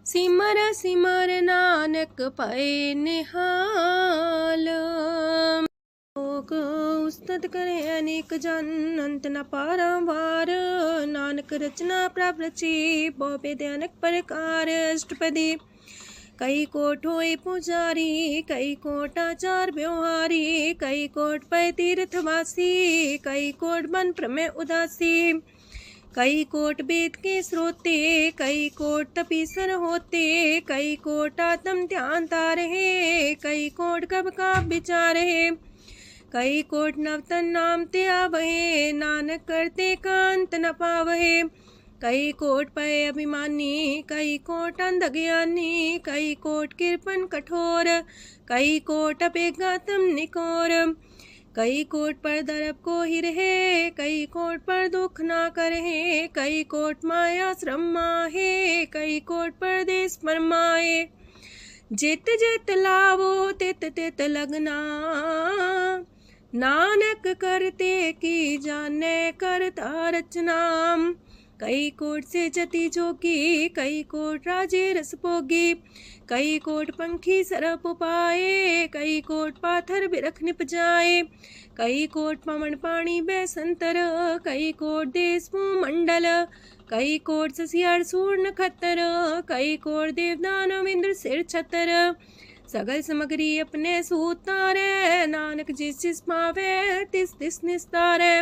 सिमर सिमर नानक पए निहाल। लोक उस्तत करे अनेक जन, अंत न पारावार। नानक रचना प्रभ रची, बहु अनेक प्रकार। अष्टपदी कई कोट होए पुजारी, कई कोट आचार व्यवहारी। कई कोट पै तीर्थवासी, कई कोट बन प्रमेय उदासी। कई कोट वेद के स्रोते, कई कोट तपीसर होते। कई कोट आत्म ध्यान तारे, कई कोट कब का विचार है। कई कोट नवतन नाम ते आवहे, नानक करते कांत न पावहे। कई कोट पय अभिमानी, कई कोट अंधज्ञानी। कई कोट कृपन कठोर, कई कोट अपेगातम निकोर। कई कोट पर दरब को ही रहे, कई कोट पर दुख ना करहे। कई कोट माया श्रम माहे, कई कोट परदेश परमाए। जित जित लावो तित तित लगना, नानक करते की जाने करता रचना। कई कोट से जति जोगी, कई कोट राजे रस भोगी। कई कोट पंखी सरप पाए, कई कोट पाथर बिरख निप जाए। कई कोट पवन पानी बैसंतर, कई कोट देश मंडल। कई कोट ससियार सूर नखत्तर, कई कोट देवदानव इंद्र सिर छतर। सगल समग्री अपने सूतारे, नानक जिस जिस पावे तिस तिस निस्तारे।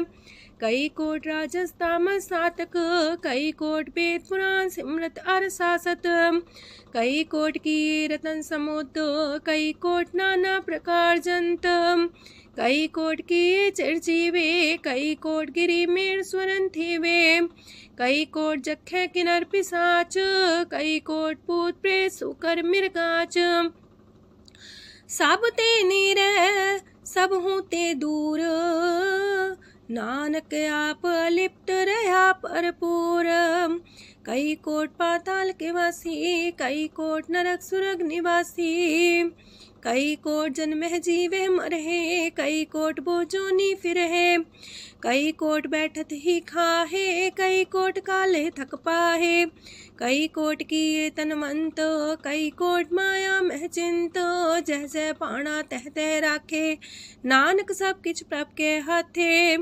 कई कोट राजस तामस सातक, कई कोट वेद पुराण सिमरत अर सासत। कई कोट की रतन समुद्र, कई कोट नाना प्रकार जंत। कई कोट की चिरजीवे, कई कोट गिरी मेर स्वरन थीवे। कई कोट जखे किनर पिसाच, कई कोट पूत प्रेत सुकर मिर्गाच। सब ते नीरे सब हूँ ते दूर, नानक आप लिप्त रहा भरपूर। कई कोट पाताल के वासी, कई कोट नरक सुरग निवासी। कई कोट जन्मह जीवे मरहे, कई कोट बोझोनी फिरहे। कई कोट बैठत ही खाहे, कई कोट काले थक पाहे। कई कोट किए तनवंत, कई कोट माया मह चिंत। जैसे पाना तह तह राखे, नानक सब किछ प्रभ के हाथे।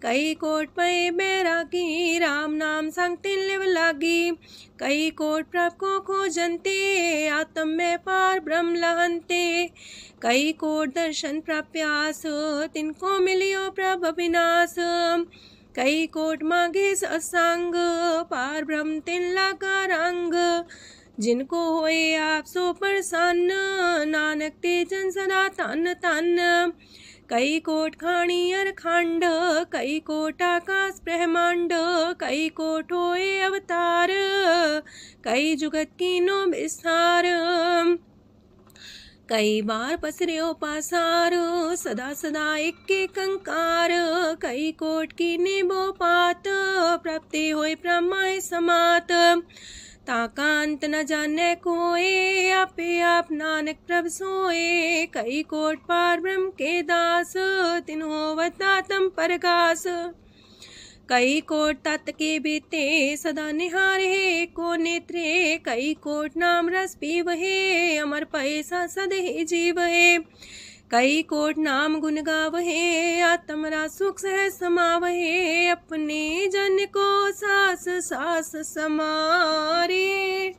कई कोट पए बैरागी, राम नाम संग तिन लिव लागी। कई कोट प्रभ को खोजंते, आत्म में पार ब्रह्म लहंते। कई कोट दर्शन प्रप्यास, तिनको मिलियो प्रभ अविनाश। कई कोट मांगे सत्संग, पार ब्रह्म तिन लागा रंग। जिनको होए आप सो प्रसन्न, नानक ते जन सदा तन तन। कई कोट खाणी अर खंड, कई कोट आकाश ब्रह्मांड। कई कोट होए अवतार, कई जुगत कीनो विस्तार। कई बार पसर्यो पासार, सदा सदा एक कंकार। कई कोट की निबो पात, प्राप्ति होए प्रमाय समात। ताका अंत न जाने कोय, आपे आप नानक प्रभ सोए। कई कोट पार ब्रह्म के दास, तिन्हो अवतातम परगास। कई कोट तत् के बीते, सदा निहारे को नेत्रे। कई कोट नाम रस पीवहे, अमर पैसा सद ही जीवहे। कई कोट नाम गुण गावहे, आत्मरा सुख सह समावहे। अपने जन को सास सास समारे,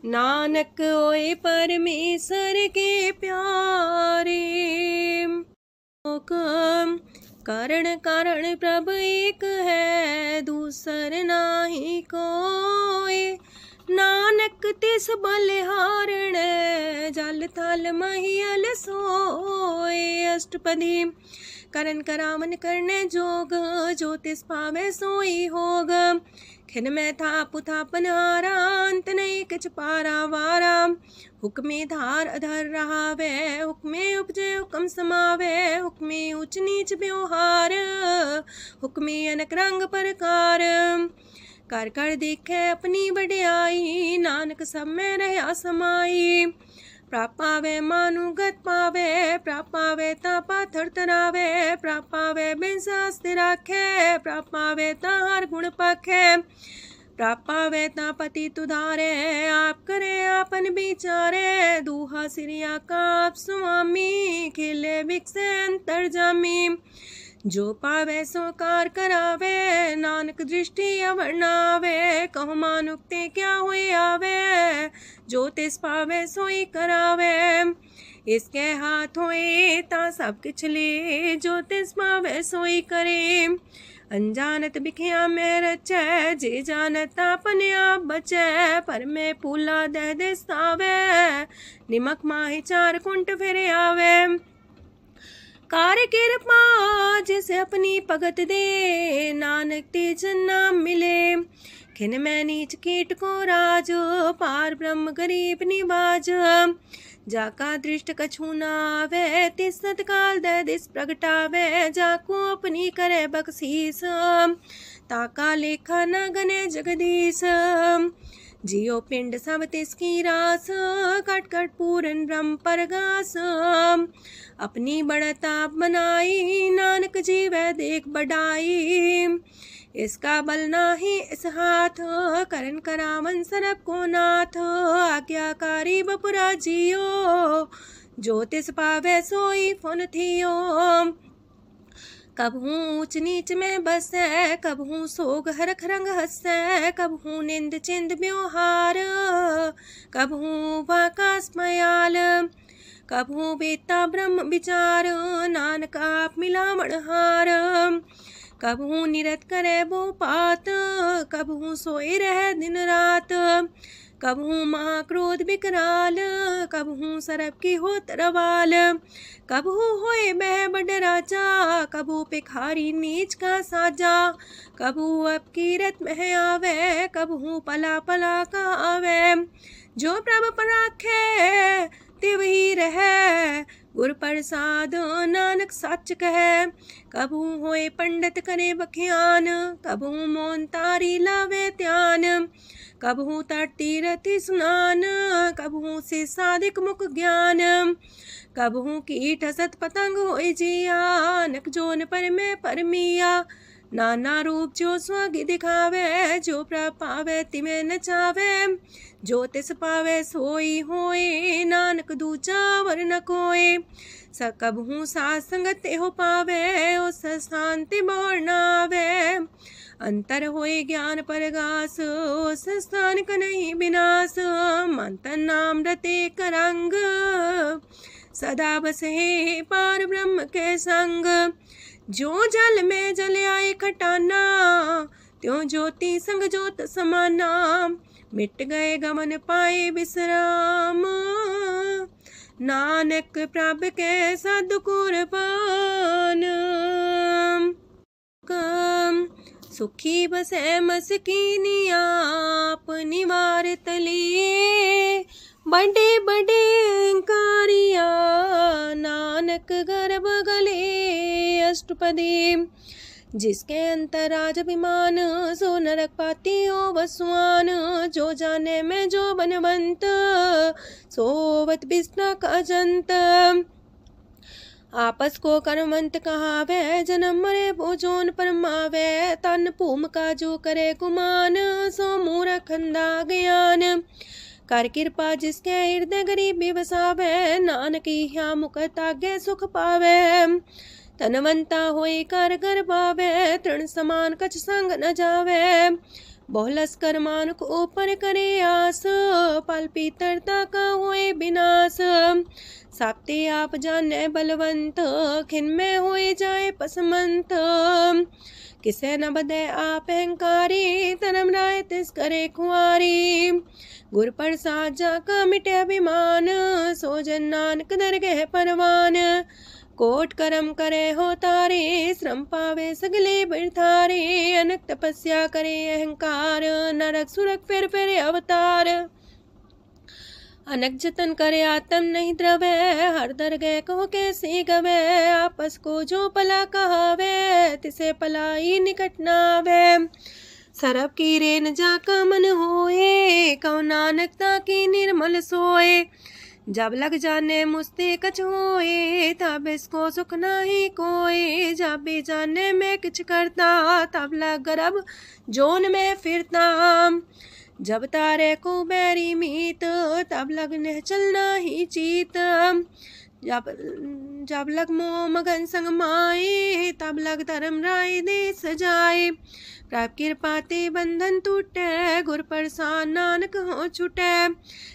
नानक होए परमेश्वर के प्यारे। कारण कारण प्रभ एक है, दूसर नाही कोय। नानक तिस बलिहारण, जल थल महियल सोए। अष्टपदी करन करावन करने जोग, जो तिस पावे सोई होग। खिन में था पुथापन हारा, अंत नहीं किछ पारा वारा। हुक्मे धार अधर रहावे, हुक्मे उपजे हुक्म समावे। हुक्मे ऊंच नीच व्यवहार, हुक्मे अनक रंग प्रकार। कर कर देखे अपनी बड़ाई, नानक सब में रहा समाई। प्राप पावे मानुगत पावे, प्राप पावे ता पाथर तरावे। प्राप पावे बिन शास्त्र राखे, प्राप पावे ता हर गुण पाखे। प्राप पावे ता पति तुधारे, आप करे आपन विचारे। दूहा सिरिया का आप स्वामी, खिले बिकसे अंतर जामी। जो पावे सो कार करावे, नानक दृष्टि अवर्णावे। कहु मानुक्ते क्या हुए आवे, जो तिस पावे सोई करावे। इसके हाथ होए ता सब किछ ले, जो तिस पावे सोई करे। अनजानत बिखिया में रचै, जे जानत अपने आप बचै। पर में फूला दह दिसावे, निमक माही चार कुंट फिर आवे। कार्य कृपा जिसे अपनी भगत दे, नानक तेज नाम मिले। खिन में नीच कीट को राज, पार ब्रह्म गरीब निवाज। जाका दृष्ट कछु न आवे, तिस सतकाल दह दिस प्रगटावे। जाको अपनी करे बख्शीस, ताका लेखा न गने जगदीश। जियो पिंड सब तिसकी रास, कट कट पूरन ब्रह्म परगास। अपनी बढ़ता बनाई, नानक जीवै देख बढ़ाई। इसका बल नाही इस हाथ, करन करावन सरब को नाथ। आज्ञाकारी बपुरा जियो, जो तिस पावे सोई फुन थियो। कबहू ऊंच नीच में बसै, कबहू सोग हरख रंग हंसै। कबहू निंद चिंद व्यवहार, कबहू वाकास मयाल। कबहू बेता ब्रह्म विचार, नानक आप मिलावण हार। कबहू निरत करे वो पात, कबहू सोए रह दिन रात। कबहू महाक्रोध विकराल, कबहू सरब की होत रवाल। कबहू होए बह बड़ राजा, कबहू भिखारी नीच का साजा। कबहू अब कीरत में आवे, कबहू पला पला का आवे। जो प्रभ पर राखे तिव ही रहे, गुर प्रसाद नानक सच कहे। कबहू होए पंडित करे बख्यान, कबहू मौन तारी लावे ध्यान। कबहू तट तीरथि स्नान, कबहू से साधिक मुख ज्ञान। कबहू कीट हसत पतंग होए जिया, नक जोन पर में परमिया। नाना रूप जो स्वागी दिखावे, जो प्रभ पावे तिमें नचावे। जो तिस पावे सोई होए, नानक दूजा वर न कोय। सकबहू साथ संगत हो पावे, उस शांति मोर नावे। अंतर होए ज्ञान परगास, उस स्थान का नहीं विनाश। मंतन नाम रते करंग, सदा बसे पार ब्रह्म के संग। जो जल में जल आए खटाना, त्यों ज्योति संग ज्योत समाना। मिट गए गमन पाए विश्राम, नानक प्रभ के सद्कुर्बान। सुखी बसे मस्कीनी आप निवारित लिए, बड़े बड़े कारिया नानक गर्भ गले। अष्टपदी जिसके अंतर राज अभिमान, सो नरक पाती हो वसुआन। जो जाने में जो बनवंत, सोवत बिस्ना का जंत। आपस को कर्मवंत कहावे, जन्म मरे भोजोन परमावे। तन भूम का जो करे गुमान, सो मूर्ख अंधा ज्ञान। कर कृपा जिसके हृदय गरीबी बसावे, नानक यहाँ मुख तागे सुख पावे। तनवंता होई कर घर पावे, तृण समान कछ संग न जावे। बहुलस कर मानुक ऊपर करे आस, पल पीतरता का होए विनाश। साप्ते आप जाने बलवंत, खिन में होए जाए पसमंत। किसे न बदे आप अहंकारी, धर्म राय तिस करे खुआरी। गुर प्रसाद जाका मिटे अभिमान, सो जन नानक दरगह परवान। कोट करम करे हो तारे, श्रम पावे सगले बिरथारे। अनक तपस्या करे अहंकार, नरक सुरक फिर अवतार। अनक जतन करे आत्म नहीं द्रवे, हर दरगह कहो कैसे गवे। आपस को जो पला कहावे, तिसे पलाई निकट नावे। सरब की रेन जाका मन होए, कहो नानक ताकी निर्मल सोए। जब लग जाने मुझते कछ होए, तब इसको सुख नाही कोई। जब भी जाने में किछ करता, तब लग गर्भ जोन में फिरता। जब तारे को बैरी मीत, तब लगने चलना ही चीत। जब लग मोह मगन संग माए, तब लग धर्म राय दे सजाए। प्रभ कृपा ते बंधन टूटे, गुर प्रसाद नानक हो छूटे।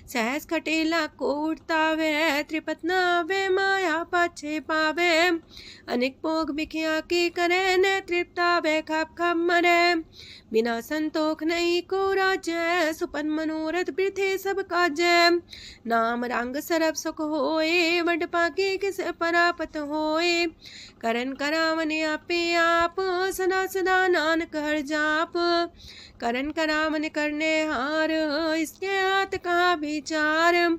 सहस खटेला को उठतावे, त्रिपत नावे माया पाछे पावे। अनेक भोग बिखिया की करे, न तृप्तावे खप खप मरे। बिना संतोख नहीं को राज्य, सुपन मनोरथ वृथे सब काजै। नाम रंग सरब सुख होए, वड पाके किस परापत होए। करन करावन आपे आप, सदा सदा नानक हर जाप। करन करावन करने हार, इसके हाथ का विचार।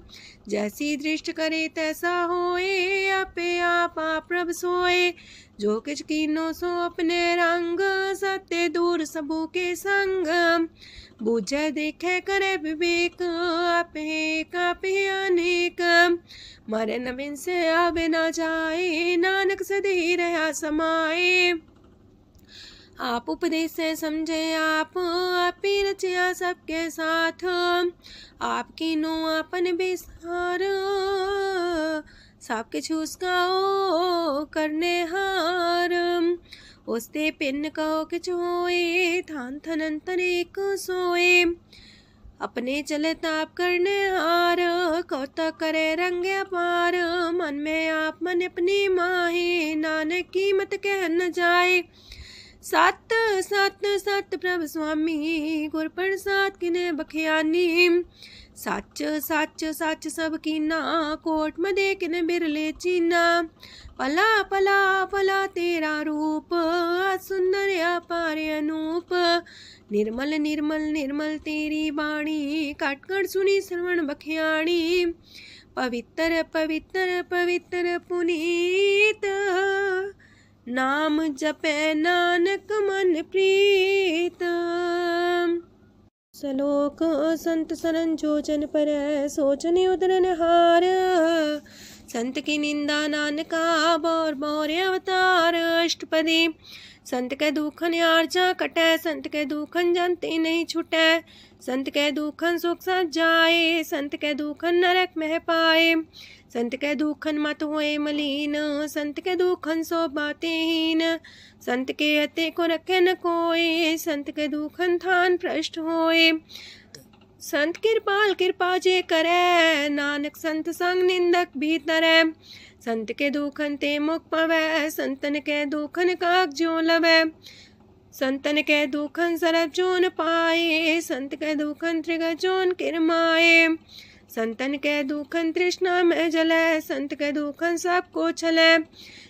जैसी दृष्ट करे तैसा होए, आपे आप प्रभ सोए। जो किछ कीनो सो अपने रंग, सत्य दूर सबू के संग। बूझे देखे करे विवेक, आपे अनेक। मरे नवीन से आवे ना जाए, नानक सदी रहा समाए। आप उपदेश से समझे आप ही रचिया सबके साथ। आपकी नो आपन विस्तार, सबके छूस गाओ करने हार। उसते पिन कहो किच होए, थान थनन तनेक सोए। अपने चले ताप करने हार, कौतक करे रंग अपार। मन में आप मन अपनी माहे, नानक की मत कह न जाए। सत सत सत प्रभ स्वामी, गुर प्रसाद किने बखियानी। सच सच सच सब कीना, कोट मदे किने बिरले चीना। पला पला पला तेरा रूप, सुंदर अपार अनूप। निर्मल निर्मल निर्मल तेरी बाणी, काटकर सुनी श्रवण बखियाणी। पवित्र पवित्र पवित्र पुनीत, नाम जपे नानक मन प्रीत। सलोक संत सरन जो जन पर, सोचन उदरन हार। संत की निंदा नानका, बौर बौर अवतार। अष्टपदी संत के दुखन आर्जा कटै, संत के दुखन जानते नहीं छुटै। संत के दुखन सुख सज जाए, संत के दुखन नरक में पाए। संत के दुखन मत होए मलीन, संत के दुखन सो बातें हीन। संत के अते को रखे न कोई, संत के दुखन थान भ्रष्ट होए। संत कृपाल कृपा जे करे, नानक संत संग निंदक भीतरै। संत के दुखन ते मुख पवै, संतन के दुखन काग जो लवै। संतन के दुखन सरब जोन पाए, संत के दुखन त्रिगत जोन किरमाए। संतन के दुखन तृष्णा में जले, संत के दुखन सबको छले।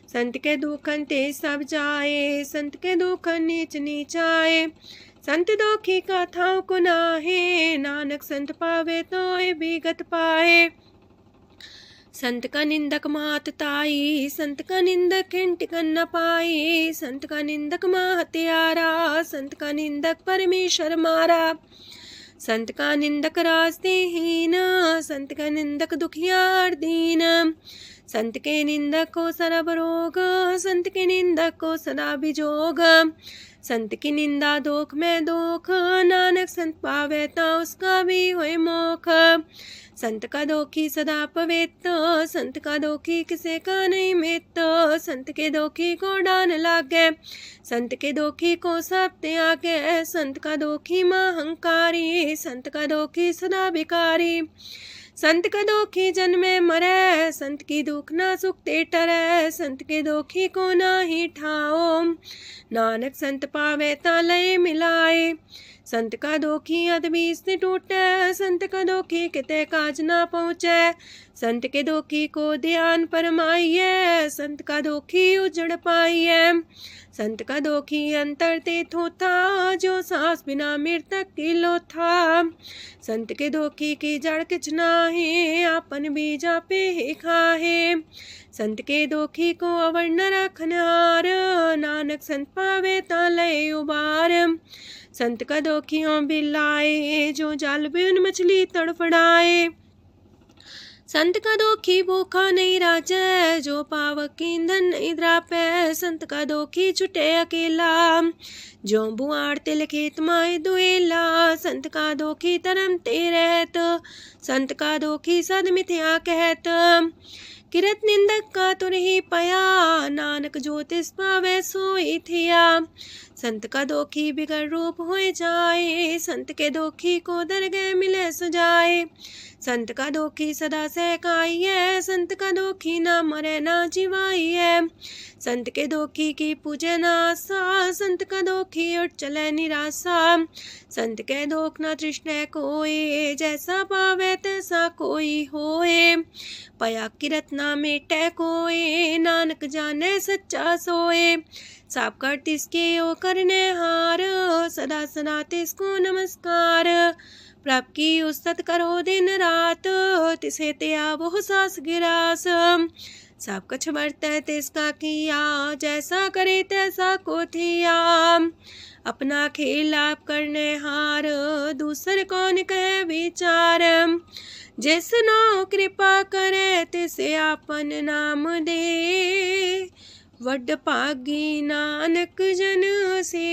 संत के दुखन ते सब जाए, संत के दुखन नीच नीचाए। संत दोखी कथाओं को नाहे, नानक संत पावे तो विगत पाए। संत का निंदक मात ताई, संत का निंदक खिंट कर न पाई। संत का निंदक माँ हत्यारा, संत का निंदक परमेश्वर मारा। संत का निंदक रास्तेहीन, संत का निंदक दुखियार दीन। संत के निंदक को सरब रोग, संत के निंदक को सदा बिजोग। संत की निंदा दोख में दोख, नानक संत पावे ता उसका भी होए मोख। संत का दोखी सदा पवित्र, संत का दोखी किसे का नहीं मित। संत के दोखी को डान लागे, संत के दोखी को सब त्यागे। संत का दोखी महांकारी, संत का दोखी सदा भिकारी। संत का दोखी जन्मे मरे, संत की दुख ना सुख ते टरे। संत के दोखी को ना ही ठाओ, नानक संत पावे ता लय मिलाए। संत का दोखी अदबीस ने टूटे, संत का दोखी किते काज ना पहुँचे। संत के दोखी को ध्यान परमाइए, संत का दोखी उजड़ पाइए। संत का दोखी अंतर ते थोथा, जो सांस बिना मृतक की लोथा। संत के दोखी की जड़ किछ नाहे, आपन बीजा पे ही खाहे। संत के दोखी को अवर न रखनहार, नानक संत पावे ता लय उबार। संत का दोखियों बिलाए, जो जाल बिन मछली तड़फड़ाए। संत का दोखी भूखा नहीं राजे, जो पावक ईंधन नहीं द्रापे। संत का दोखी छुटे अकेला, जो बुआड़ तिल खेत माए दुएला। संत का दोखी तरम ते रहत, संत का दोखी सद मिथ्या कहत। किरत निंदक का तुर ही पया, नानक जो तिस पावे सोई थिया। संत का दोखी बिगड़ रूप होए जाए, संत के दोखी को दरगह मिले सुजाए। संत का दोखी सदा सहकाइए, संत का दोखी ना मरे ना जिवाइए। संत के दोखी की पूजे ना आशा, संत का दोखी उठ चले निराशा। संत के दोख ना तृष्णा कोई, जैसा पावे तैसा कोई होए। पया किरत ना मेटे कोई, नानक जाने सच्चा सोए। साप कर तिसके ओ करने हार, सदा सदा तिसको नमस्कार। प्रभ की उस्तत करो दिन रात, तिसे त्या बहु सास गिरास। सब कछ बरतै तिसका किया, जैसा करे तैसा को थिया। अपना खेल आप करने हार, दूसर कौन कहे विचार। जिसनो कृपा करे तिसे आपन नाम दे, वड पागी नानक जन से।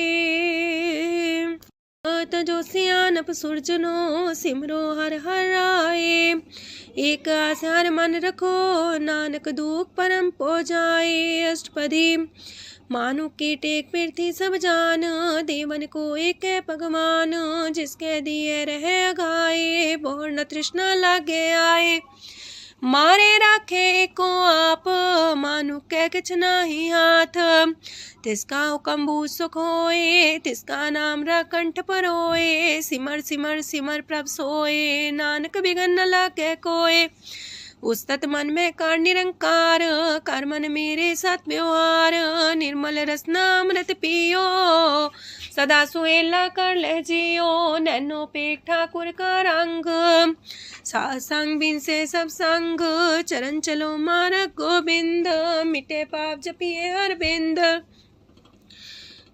तजो सियानप सुरजनो, सिमरो हर हर आए। एक आसार मन रखो, नानक दुख परम पो जाए। अष्टपदी मानु के टेक पृथ्वी सब जान, देवन को एक है भगवान। जिसके दिए रहे अघाए, बोर न तृष्णा लागे आए। मारे राखे को आप, मानु के किछ नाही हाथ। तिसका हुक्म सुख होए, तिसका नाम रकंठ पर होए। सिमर सिमर सिमर प्रभ सोए, नानक बिघन न लागे कोय। उस्तत मन में कर निरंकार, कर मन मेरे साथ व्यवहार। निर्मल रसना अमृत पियो, सदा सुहेला कर ले जियो। नैनो पेट ठाकुर का रंग, सासंग बिन से सब संग। चरण चलो मारक गोविंद, मिटे पाप जपिए हर बिंद।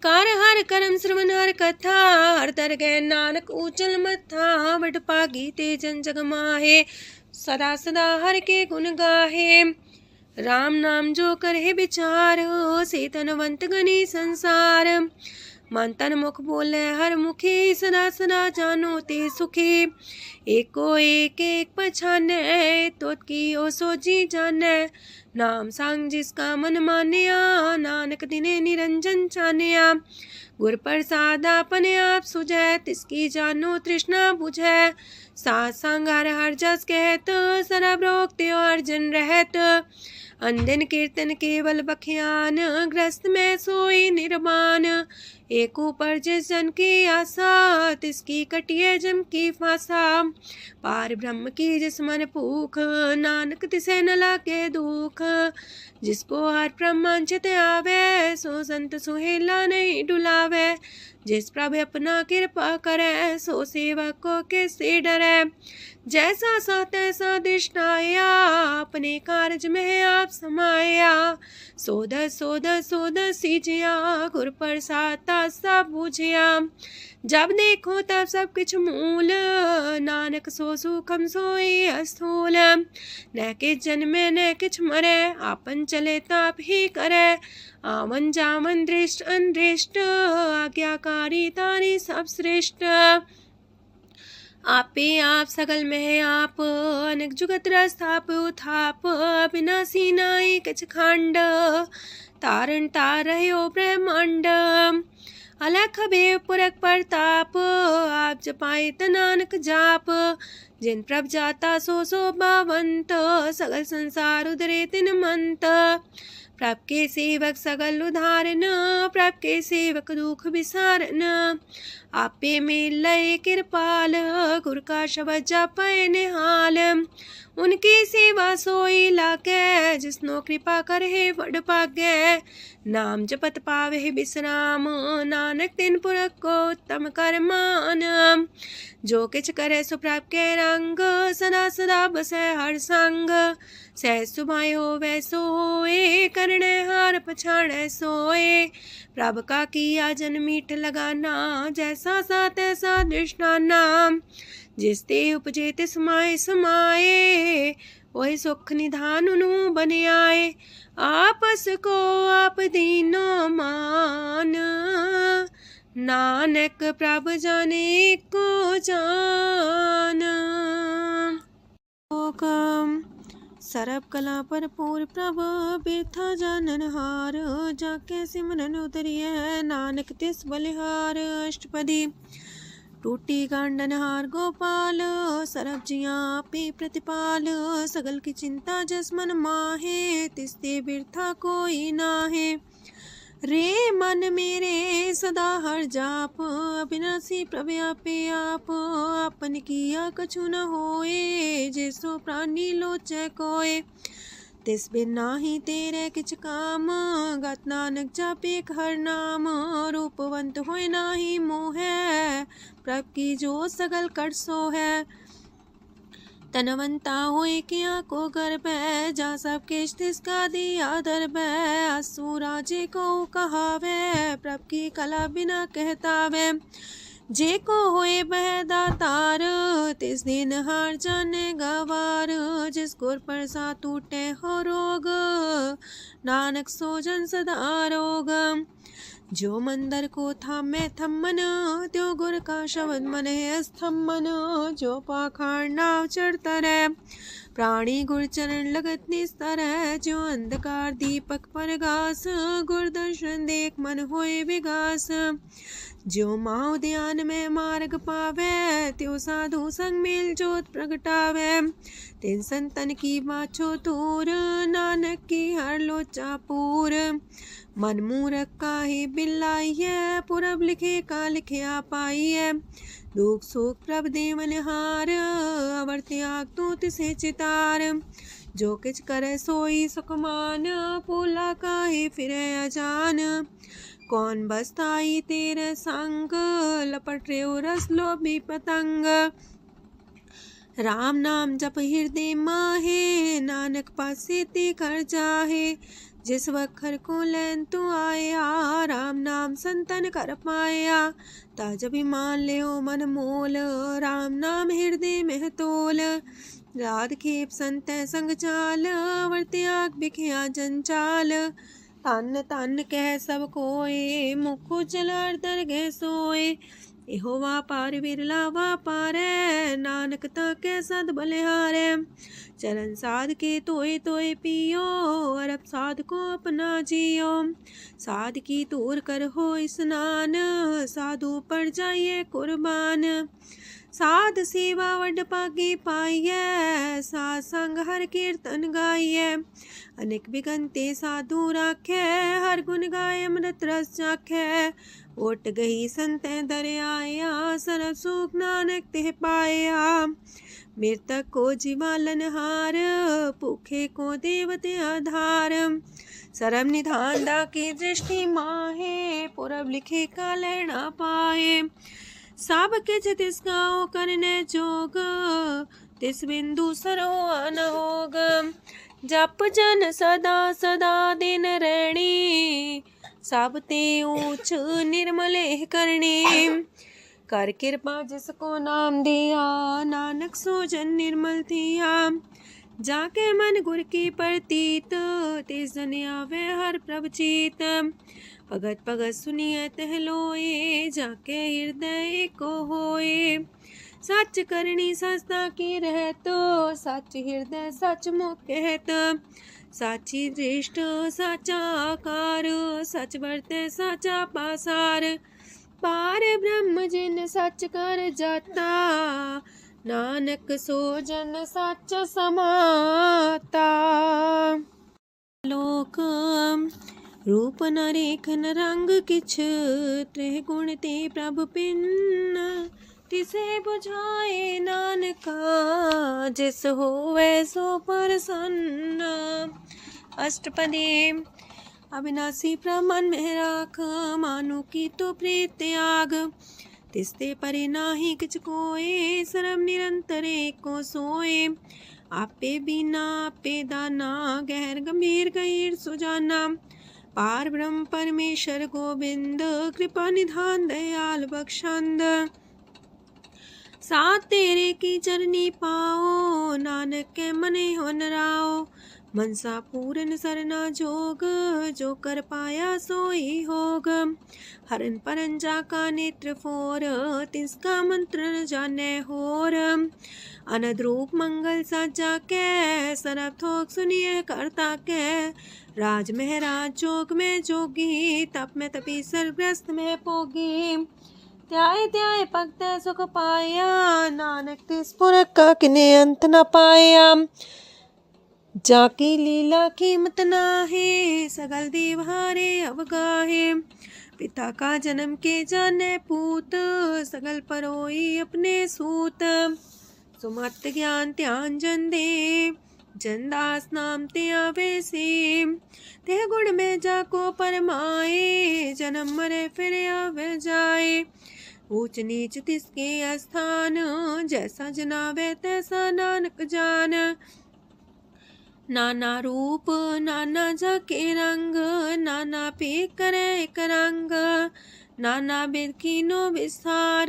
कार हर करम श्रवण हर कथा, हर तर गए नानक ऊचल मथा। बड़ पागी ते जन जग माहे, सदा सदा हर के गुण गाहे। राम नाम जो करे विचार, से तनवंत गनी संसार। मन तन मुख बोले हर मुखी, सदा सदा जानो ते सुखी। एको एक एक पछाने, तोत की ओ सोजी जाने। नाम सांग जिसका मन मानिया, नानक दिने निरंजन चानिया। गुर प्रसाद अपने आप सुझै, तिसकी जानो तृष्णा बुझै। सात संग हर हर जस कहत, सरब रोग त्यो अर्जन रहत। अंदिन कीर्तन केवल बख्यान, ग्रस्त में सोई निर्माण। एक ऊपर जिस जन की आशा, तिसकी कटिए जम की फांसा। पार ब्रह्म की जिस मन भूख, नानक तिसे न लागे दुख। जिसको हर ब्रह्मांचित आवे, सो संत सुहेला नहीं डुलावे। जिस प्रभु अपना कृपा करे, सो सेवक को किससे डरे। जैसा सा तैसा दृष्टाया, अपने कारज में आप समाया। सोध सोध सोध सीजिया, गुर प्रसाद सब बूझिया। जब देखो तब सब कुछ मूल, नानक सो सुखम सोई स्थूल। न किछ जन्मे न किछ मरे, आपन चले ताप ही करे। आवन जावन दृष्ट अनदृष्ट, आज्ञाकारी तारी सब श्रेष्ठ। आपे आप सगल में आप, अनेक जुगत रस्थाप उथाप। विनाशी नाई किछ खंड, तारण तार रह्यो ब्रह्मांड। अलख बेव पुरख प्रताप, आप जपाए त नानक जाप। जिन प्रभ जाता सो शोभावंत, सगल संसार उधरे तिन मंत। प्रभ के सेवक सगल उधारन, प्रभ के सेवक दुख विसारन। आपे में लय कृपाल, गुर का शब्द जपै निहाल। उनकी सेवा सोई लागे, जिसनो कृपा करे वड पागे। नाम जपत पावे विश्राम, नानक तिन पुरख को उत्तम कर मान। जो किछ करे सो प्रभ के रंग, सदा सदा बसै हर संग। सहज सुभाए होवै सो होए, करणे हार पछाड़ै सोए। प्रभ का किया जन मीठ लगाना, जैसा सा तैसा दृष्टाना। जिस ते उपजे तिस माए समाए, वही सुख निधान नु बन आए। आपस को आप दीनो मान, नानक प्रभ जाने को जान। सरब कला भरपूर प्रभ, बिरथा जानन हार। जाके सिमरन उतरिय, नानक तिस बलिहार। अष्टपदी। टूटी गांडन हार गोपाल, सरब जिया पे प्रतिपाल। सगल की चिंता जस मन माहे, तिसते बिरथा कोई नाहे। रे मन मेरे सदा हर जाप, अविनाशी प्रभ आपे आप। आपन किया कछु न होए, जैसो प्राणी लोचै कोय। तिस बिन नाही तेरे किछ काम, गत नानक जापे हर नाम। रूपवंत होय नाही मोह, प्रभ की जो सगल कर सो है। तनवंता होए किया को गर्भ, जा सब किश तिसका दिया दर्भ। असु राजे को कहावे, प्रभ की कला बिना कहतावे। जे को होए बह दातार, तिस दिन हार जाने गवार। जिस गुर प्रसाद टूटे हो रोग, नानक सो जन सदा रोग। जो मंदर को थामे थम्मन, त्यो गुर का शब्द मन है स्तम्भन। जो पाखार नाव चढ़ता रहे, प्राणी गुर चरण लगत निस्तर है। जो अंधकार दीपक पर घास, गुर दर्शन देख मन होए विगास। जो माओ ध्यान में मार्ग पावे, त्यो साधु संग मेल जोत प्रगटावे। तिन संतन की बाछो तूर, नानक की हर लोचा पूर। मन मूरख काहे बिलाइए, पुरब लिखे का लिखिया पाइए। दुख सुख प्रभ देवन हार, अवर त्याग तू तिसे चितार। जो किछ करे सोई सुखमान, पोला काहे फिरे अजान। कौन बसताई तेरे संग, लपट रे रस लोभी पतंग। राम नाम जप हृदय माहे, नानक पासे ते कर जाहे। जिस वखर को लैन तू आया, राम नाम संतन कर पाया। ताज अभिमान ले मन मोल, राम नाम हृदय में तोल। राध खेप संत संग चाल, अवर त्याग बिखिया जंचाल। तन तन कह सब कोय, मुख उजल दर गए सोए। एहो वापार विरला वापारै, नानक ताके सद बलिहारै। चरण साध के तोय तोय पियो, अरब साध को अपना जियो। साध की तूर कर हो स्नान, साधु पर जाइए कुर्बान। साध सेवा वड पागे पाइए, साध संग हर कीर्तन गाइए। अनेक बिगंते साधु राखे, हर गुण गाय अमृत रस चाखे। ओट गई संत दर आया, सरब सुख नानक ते पाया। मृतक को जीवालनहार, भूखे को देवते आधार। सरम निधान दा की दृष्टि माहे, पूरब लिखे का लेना पाए। सब किछ तिस गाओ करने जोग, तिस बिंदु सरो अनहोग। जप जन सदा सदा दिन रैणी, सब ते ऊंच निर्मले करणी। कर कृपा जिसको नाम दिया, नानक सो जन निर्मल थिया। जाके मन गुर की प्रतीत, तिस जन आवे हर प्रभ चीत। भगत भगत सुनिए तह लोए, जाके हृदय को होए। सच करनी सस्ता की रहत, सच हृदय सच मुख कहत। साची दृष्ट साचा आकार, सच वर्ते साचा पासार। पार ब्रह्म जिन सच कर जाता, नानक सो जन सच समाता। लोक रूप न रेखन रंग किछ, त्रिह गुण ते प्रभ पिन। तिसे बुझाए नानका, जिस होवे सो प्रसन्न। अष्टपदी। अविनाशी प्रमन में राख, मानु की तो प्रीत त्याग। तिसते परे नाही किछ कोय, सरम निरंतर एको सोए। आपे बिना आपे दाना, गहर गंभीर गहीर सुजाना। पार ब्रह्म परमेश्वर गोविंद, कृपा निधान दयाल बख्शंद। साथ तेरे की चरनी पाओ, नानक के मने हो नराओ। मनसा पूरन सरना जोग, जो कर पाया सोई होग। हरन परन जाका नेत्र फोर, तिसका मंत्र न जाने होर। अनद रूप मंगल साजा के, सरब थोक सुनिए करता के। राज महराज जोग में जोगी, तप में तपी सरग्रस्त में पोगी। त्याय त्याय भक्त सुख पाया, नानक तिस पुरख का किने अंत न पाया। जाकी लीला कीमत नाहे, सगल देव हारे अवगाहे। पिता का जन्म के जाने पूत, सगल परोई अपने सूत। सुमत ज्ञान ध्यान जन दे, जनदास नाम ते आवे से। तेह गुण में जाको परमाए, जन्म मरे फिर आवे जाए। ऊंच नीच तिसके स्थान, जैसा जनावे तैसा नानक जान। नाना रूप नाना जाके रंग, नाना पे करे एक रंग। नाना बिद कीनो विस्तार,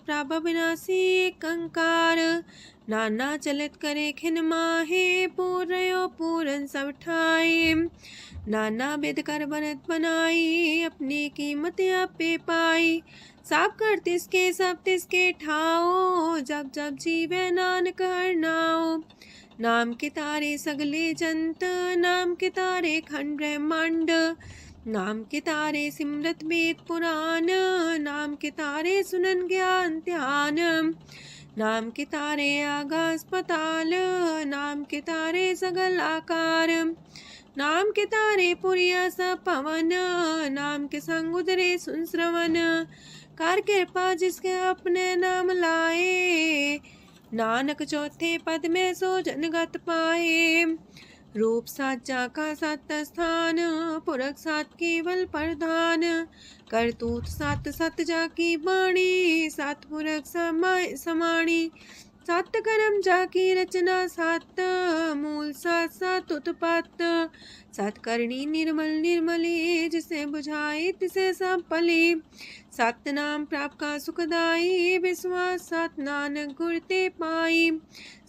प्रभ विनाशी एक अंकार। नाना चलित करे खिन माहे, पूर्यो पूरन सब ठाए। नाना बिद कर बनत बनाई, अपनी कीमत आपे पाई। सब कर तिसके सब तिसके ठाओ, जब जब जीवे नानक हर नाओ। नाम के तारे सगले जंत, नाम के तारे खंड ब्रह्मांड। नाम के तारे सिमरत वेद पुराण, नाम के तारे सुनन ज्ञान ध्यान। नाम के तारे आकाश पताल, नाम के तारे सगल आकार। नाम के तारे पुरिया सब पवन, नाम के संग उदरे सुन श्रवण। कर कृपा जिसके अपने नाम लाए, नानक चौथे पद में सो जनगत पाए। रूप साचा का सत स्थान, पुरख सात केवल प्रधान। करतूत सत सत जाकी बाणी, सत पुरख समाणी। सत कर्म जाकी रचना सत, मूल सत सत उत्पत्त। सत करणी निर्मल निर्मली, जिसे बुझाई तिसे सब पली। सत नाम प्राप का सुखदाई, विश्वास सत नानक गुर ते पाई।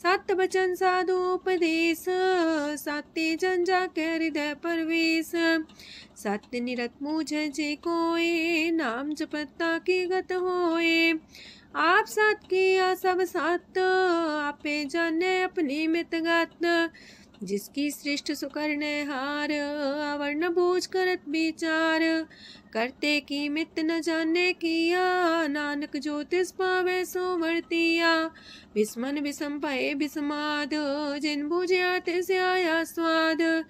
सत बचन साधु उपदेश, सत्य जन जाके हृदय परवेश। सत्य निरत मुझे जे कोय, नाम जपता की गत होए। आप सत किया सब सत, आपे जाने अपनी मित गत। जिसकी सृष्ट सुकरने हार, आवरण बूझ करत विचार। करते की मित न जाने किया, नानक जो तिस पावे सो वर्तिया। विस्मन विषम भय विस्माद, जिन बुझिया तिस आया स्वाद।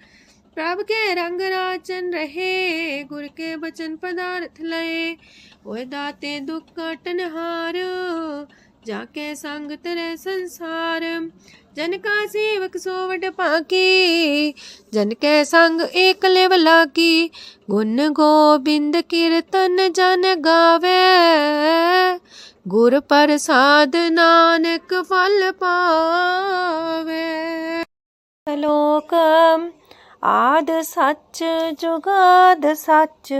प्रभ के रंग राचन रहे, गुर के बचन पदार्थ लय। ओए दाते दुख काटन हार, जाके संग तेरे संसार। जन का सेवक सोवट पाकी, जन के संग एक लेवला की। गुण गोबिंद कीर्तन जन गावे, गुर प्रसाद नानक फल पावे। श्लोक आद सच जुगाद सच,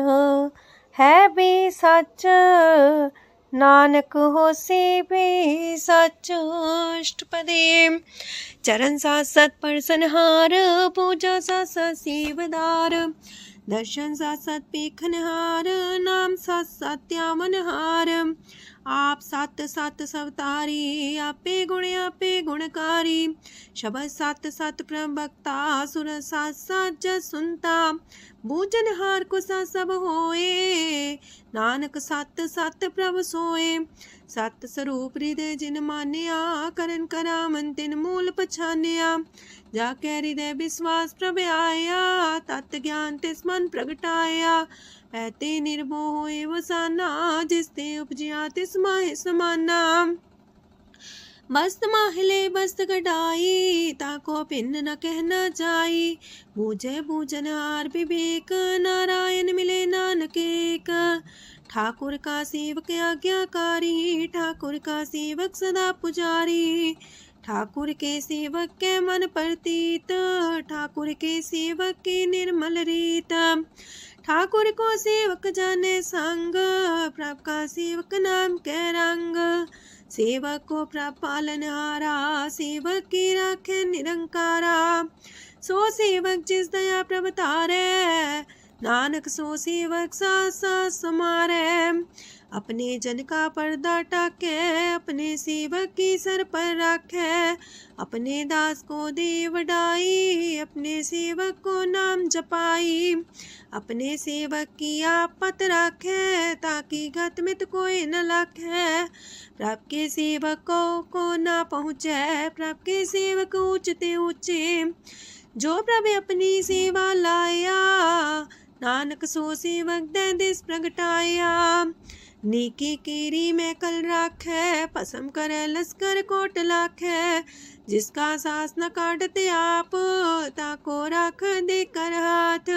है भी सच नानक होसी भी सच। अष्टपदी चरण साथ साथ परसनहार, पूजा साथ साथ सेवदार। दर्शन साथ साथ पेखनहार, नाम साथ साथ त्यावनहार। आप सत सत सवतारी, आपे गुणकारी। शब्द सत सत प्रवक्ता, सुर साथ साथ जस सुनता। बूझनहार को सा सब होए, नानक सत सत प्रभ सोए। सत स्वरूप हृदय जिन मानिया, करन करामन तिन मूल पछानिया। जाके हृदय विश्वास प्रभ आया, तत् ज्ञान तिस मन प्रगटाया। ऐते निर्भो होए वसाना, जिसते उपजिया तिस माहि समाना। मस्त माहिले बस्त कटाई, ताको भिन्न न कहना जाई। बूझे बूझन हार विवेक, नारायण मिले नानक एक। ठाकुर का सेवक आज्ञाकारी, ठाकुर का सेवक सदा पुजारी। ठाकुर के सेवक के मन प्रतीत, ठाकुर के सेवक की निर्मल रीत। ठाकुर को सेवक जाने संग, प्रभ का सेवक नाम के रंग। सेवक को प्रभ पालनहारा, सेवक की राखे निरंकारा। सो सेवक जिस दया प्रभ तारे, नानक सो सेवक साथ साथ समारे। अपने जन का पर्दा टाके, अपने सेवक की सर पर राखे। अपने दास को दे वडाई, अपने सेवक को नाम जपाई। अपने सेवक की आपत राखे, ताकि गत मित कोई न लाखे। प्रभ के सेवक को ना पहुँचे, प्रभ के सेवक ऊंचते ऊंचे। जो प्रभ अपनी सेवा लाया, नानक सो सेवक दे दिस प्रगटाया। नीकी कीरी में कल राखे, पसम करे लश्कर कोट लाखे। जिसका सास न काटते आप, ताको राख दे कर हाथ।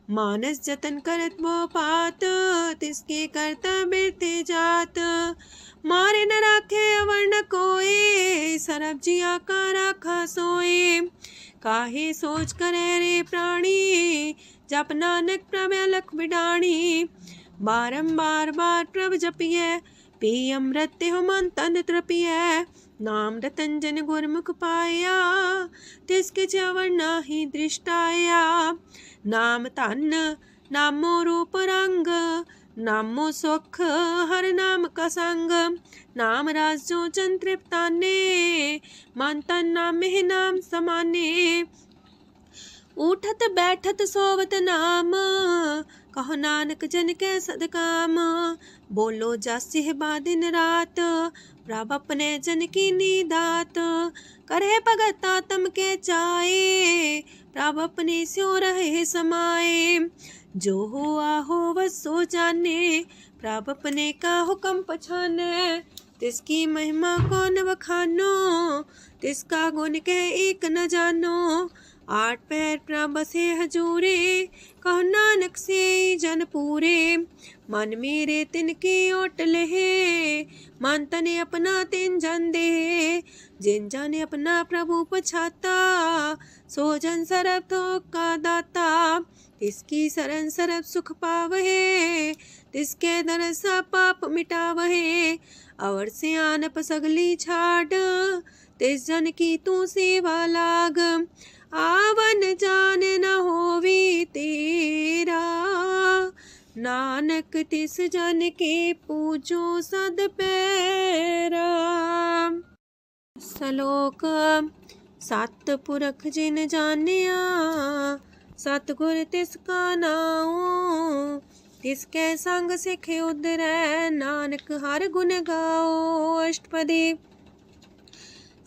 मानस जतन करत वो पात, तिसके करता बिरते जात। मारे न राखे अवर न कोई, सरब जिया का राखा सोए। काहे सोच करे रे प्राणी, जप नानक प्रभ अलख बिडाणी। बारंबार बार प्रभ जपिए, पी अमृत हो मन तन तृपिए। नाम रतन जन गुरमुख पाया, तिसके चवर नाही दृष्टाया। नाम धन नामो रूप रंग, नामो सुख हर नाम का संग। नाम राज जो जन तृप्ताने, मन तन नाम में नाम समाने। उठत बैठत सोवत नाम, कहो नानक जन के सदकाम। बोलो जस बा दिन रात, प्रभ अपने जन की नीदात। करे भगत आत्म के चाए, प्रभ अपने स्यो रहे समाए। जो हुआ हो बस सो जाने, प्रभ अपने का हुक्म पछाने। तिसकी महिमा कौन बखानो, तिसका गुण के एक न जानो। आठ पैर प्रभ बसे हजूरे, कहो नानक से जन पूरे। मन मेरे तिनकी ओट लहे, मन तने अपना तिन जन दे। जिन जन अपना प्रभु पछाता, सो जन सरब थोक का दाता। तिसकी शरण सरब सुख पावहे, तिसके दरसा पाप मिटावहे। अवर से आनप सगली छाड़, तिस जन की तू सेवा लाग। आवन जान न होवी तेरा, नानक तिस जन के पूजो सद पैरा। श्लोक सत पुरख जिन जानिया, सतगुर तिसका नाओ। तिसके संग सिख उदरै, नानक हर गुण गाओ। अष्टपदी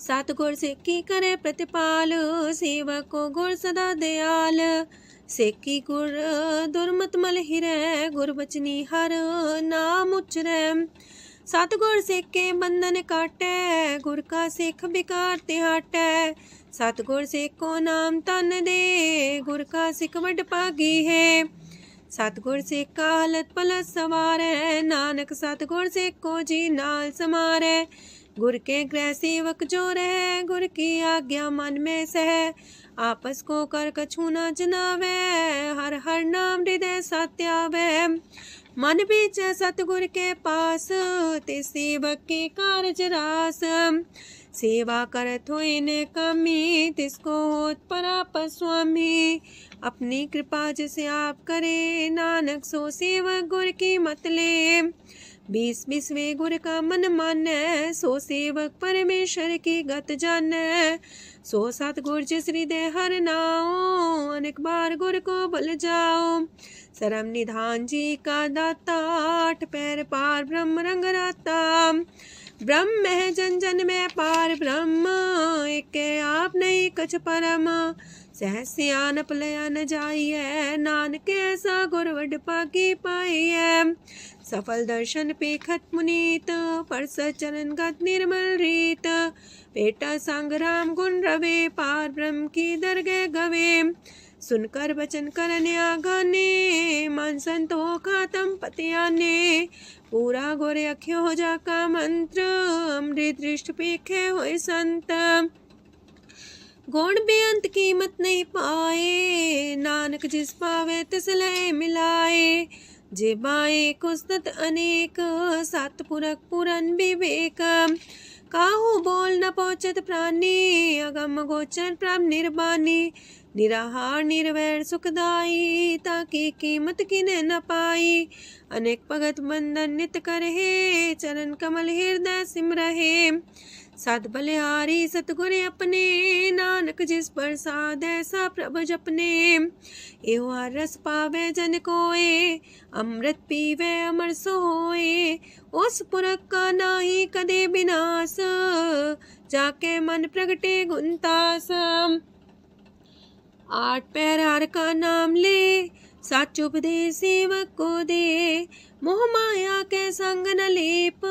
सतगुर सिक्की करे प्रतिपाल, सेवक को गुर सदा दयाल। सेकी गुर दुर्मत मल हिरै, गुर बचनी हर नाम उचरै। सतगुर सिख के बंधन काटै, गुर का सिख बिकार ते हटै। सतगुर सिख को नाम तन दे, गुर का सिख वड भागी है। सतगुर सिख का हलत पलत सवारै, नानक सतगुर सिख को जी नाल समारै। गुर के गृह सेवक जो रहे, गुर की आज्ञा मन में सह। आपस को कर कछु न जनावे, हर हर नाम हृदय सत्यावे। मन बीच सतगुर के पास, ते सेवक के कारज रास। सेवा करत होए ने कामी, तिसको होत परापत स्वामी। अपनी कृपा जिसे आप करे, नानक सो सेवक गुर की मत ले। 20 गुर का मन मानै, सो सेवक परमेश्वर की गत जानै। सो सतगुर जिस हृदय हर नाओ, अनेक बार गुर को बल जाओ। सरम निधान जी का दाता, 8 पैर पार ब्रह्म रंग राता। ब्रह्म है जन जन में पार ब्रह्म, एक आप नहीं कछ परम। सहस सियानप लया न जाइए, नानक ऐसा गुर वड पागी पाइए। सफल दर्शन पेखत मुनीत, परस चरण गत निर्मल रीत। पेटा संग राम गुण रवे, पार ब्रह्म की दरगह गवे। सुनकर वचन करन आगाने, मन संतो खातम पतियाने। पूरा गोरे अख्यो हो जाका मंत्र, अमृत दृष्ट पेखे होए संत। गुण बेअंत कीमत नहीं पाए, नानक जिस पावे तिस लय मिलाए। जे बाए कुसत अनेक, सतपुरख पुरन विवेक। काहू बोल न पहुँचत प्राणी, अगम गोचर प्रभ निर्बानी। निराहार निर्वैर सुखदाई, ताकि कीमत किने न पाई। अनेक भगत बंधन नित करहे, चरण कमल हृदय सिमरहे। सद बलिहारी सतगुर अपने, नानक जिस प्रसाद ऐसा प्रभ जपने। एहो हर रस पावे जन कोए, अमृत पीवे अमर सोए। उस पुरख का नाही कदे विनाश, जाके मन प्रगटे गुणतास। 8 पैर हर का नाम ले, सच उपदेश सेवक को दे। मोह माया के संग न लेप,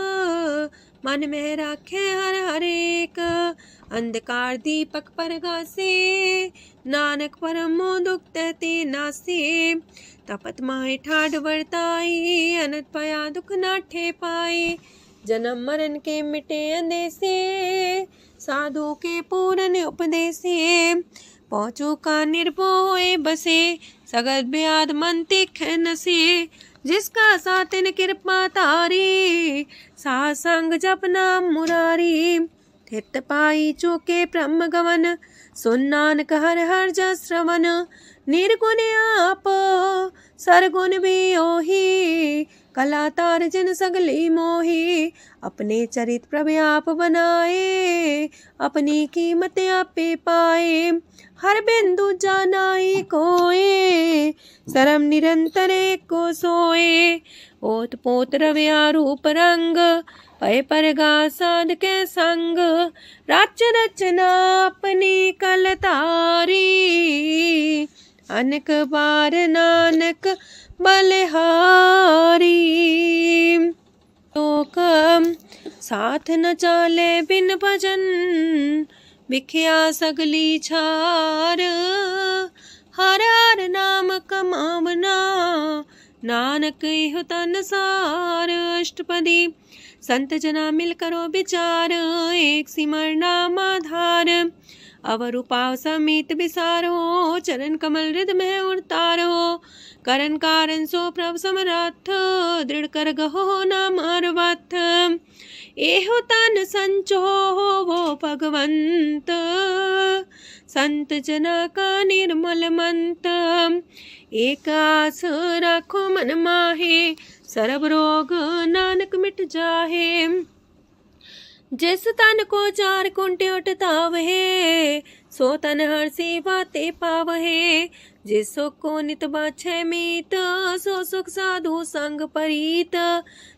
मन में राखे हर हर एक। अंधकार दीपक परगासे, नानक परमो दुख ते नासे। तपत माहे ठाड वर्ताई, अनंत पया दुख नाठे पाए। जन्म मरण के मिटे अंदेसे, साधु के पूरन उपदेसे। पहुँचो का निर्भय बसे, सगत ब्याद मन तिख नसे। जिसका सातिन कृपा तारी, साध संग जप नाम मुरारी। थित पाई चूके ब्रह्म गवन, सुन नानक हर हर जस श्रवण। निर्गुण आप सरगुण भी ओही, कला तार जिन सगली मोही। अपने चरित प्रभ आप बनाए, अपनी कीमत आपे पाए। हर बिंदु जानाई कोए, सरम निरंतर को सोए। ओत पोत रव्या रूप रंग, पय परगा साध के संग। राच रचना अपनी कल तारी, अनक बार नानक बलिहारी। लोक साथ न चाले बिन भजन, बिख्या सगली छार। हर हर नाम कमावना, नानक इह तन सार। अष्टपदी संत जना मिल करो विचार, एक सिमर नाम आधार। अवर उपाव समीत विसारो, चरण कमल हृदय में उतारो। करन कारण सो प्रभ समरथ, दृढ़ कर गहो नाम अर्वथ। एहो तन संचो वो भगवंत, संत जना का निर्मल मंत। एक आस राखो मन माहे, सरब रोग नानक मिट जाहे। जिस तन को 4 कुंटे उठतावहे, सो तन हर सेवा ते पावहे। जिस सुख को नित बाछे मीत, सो सुख साधु संग परीत।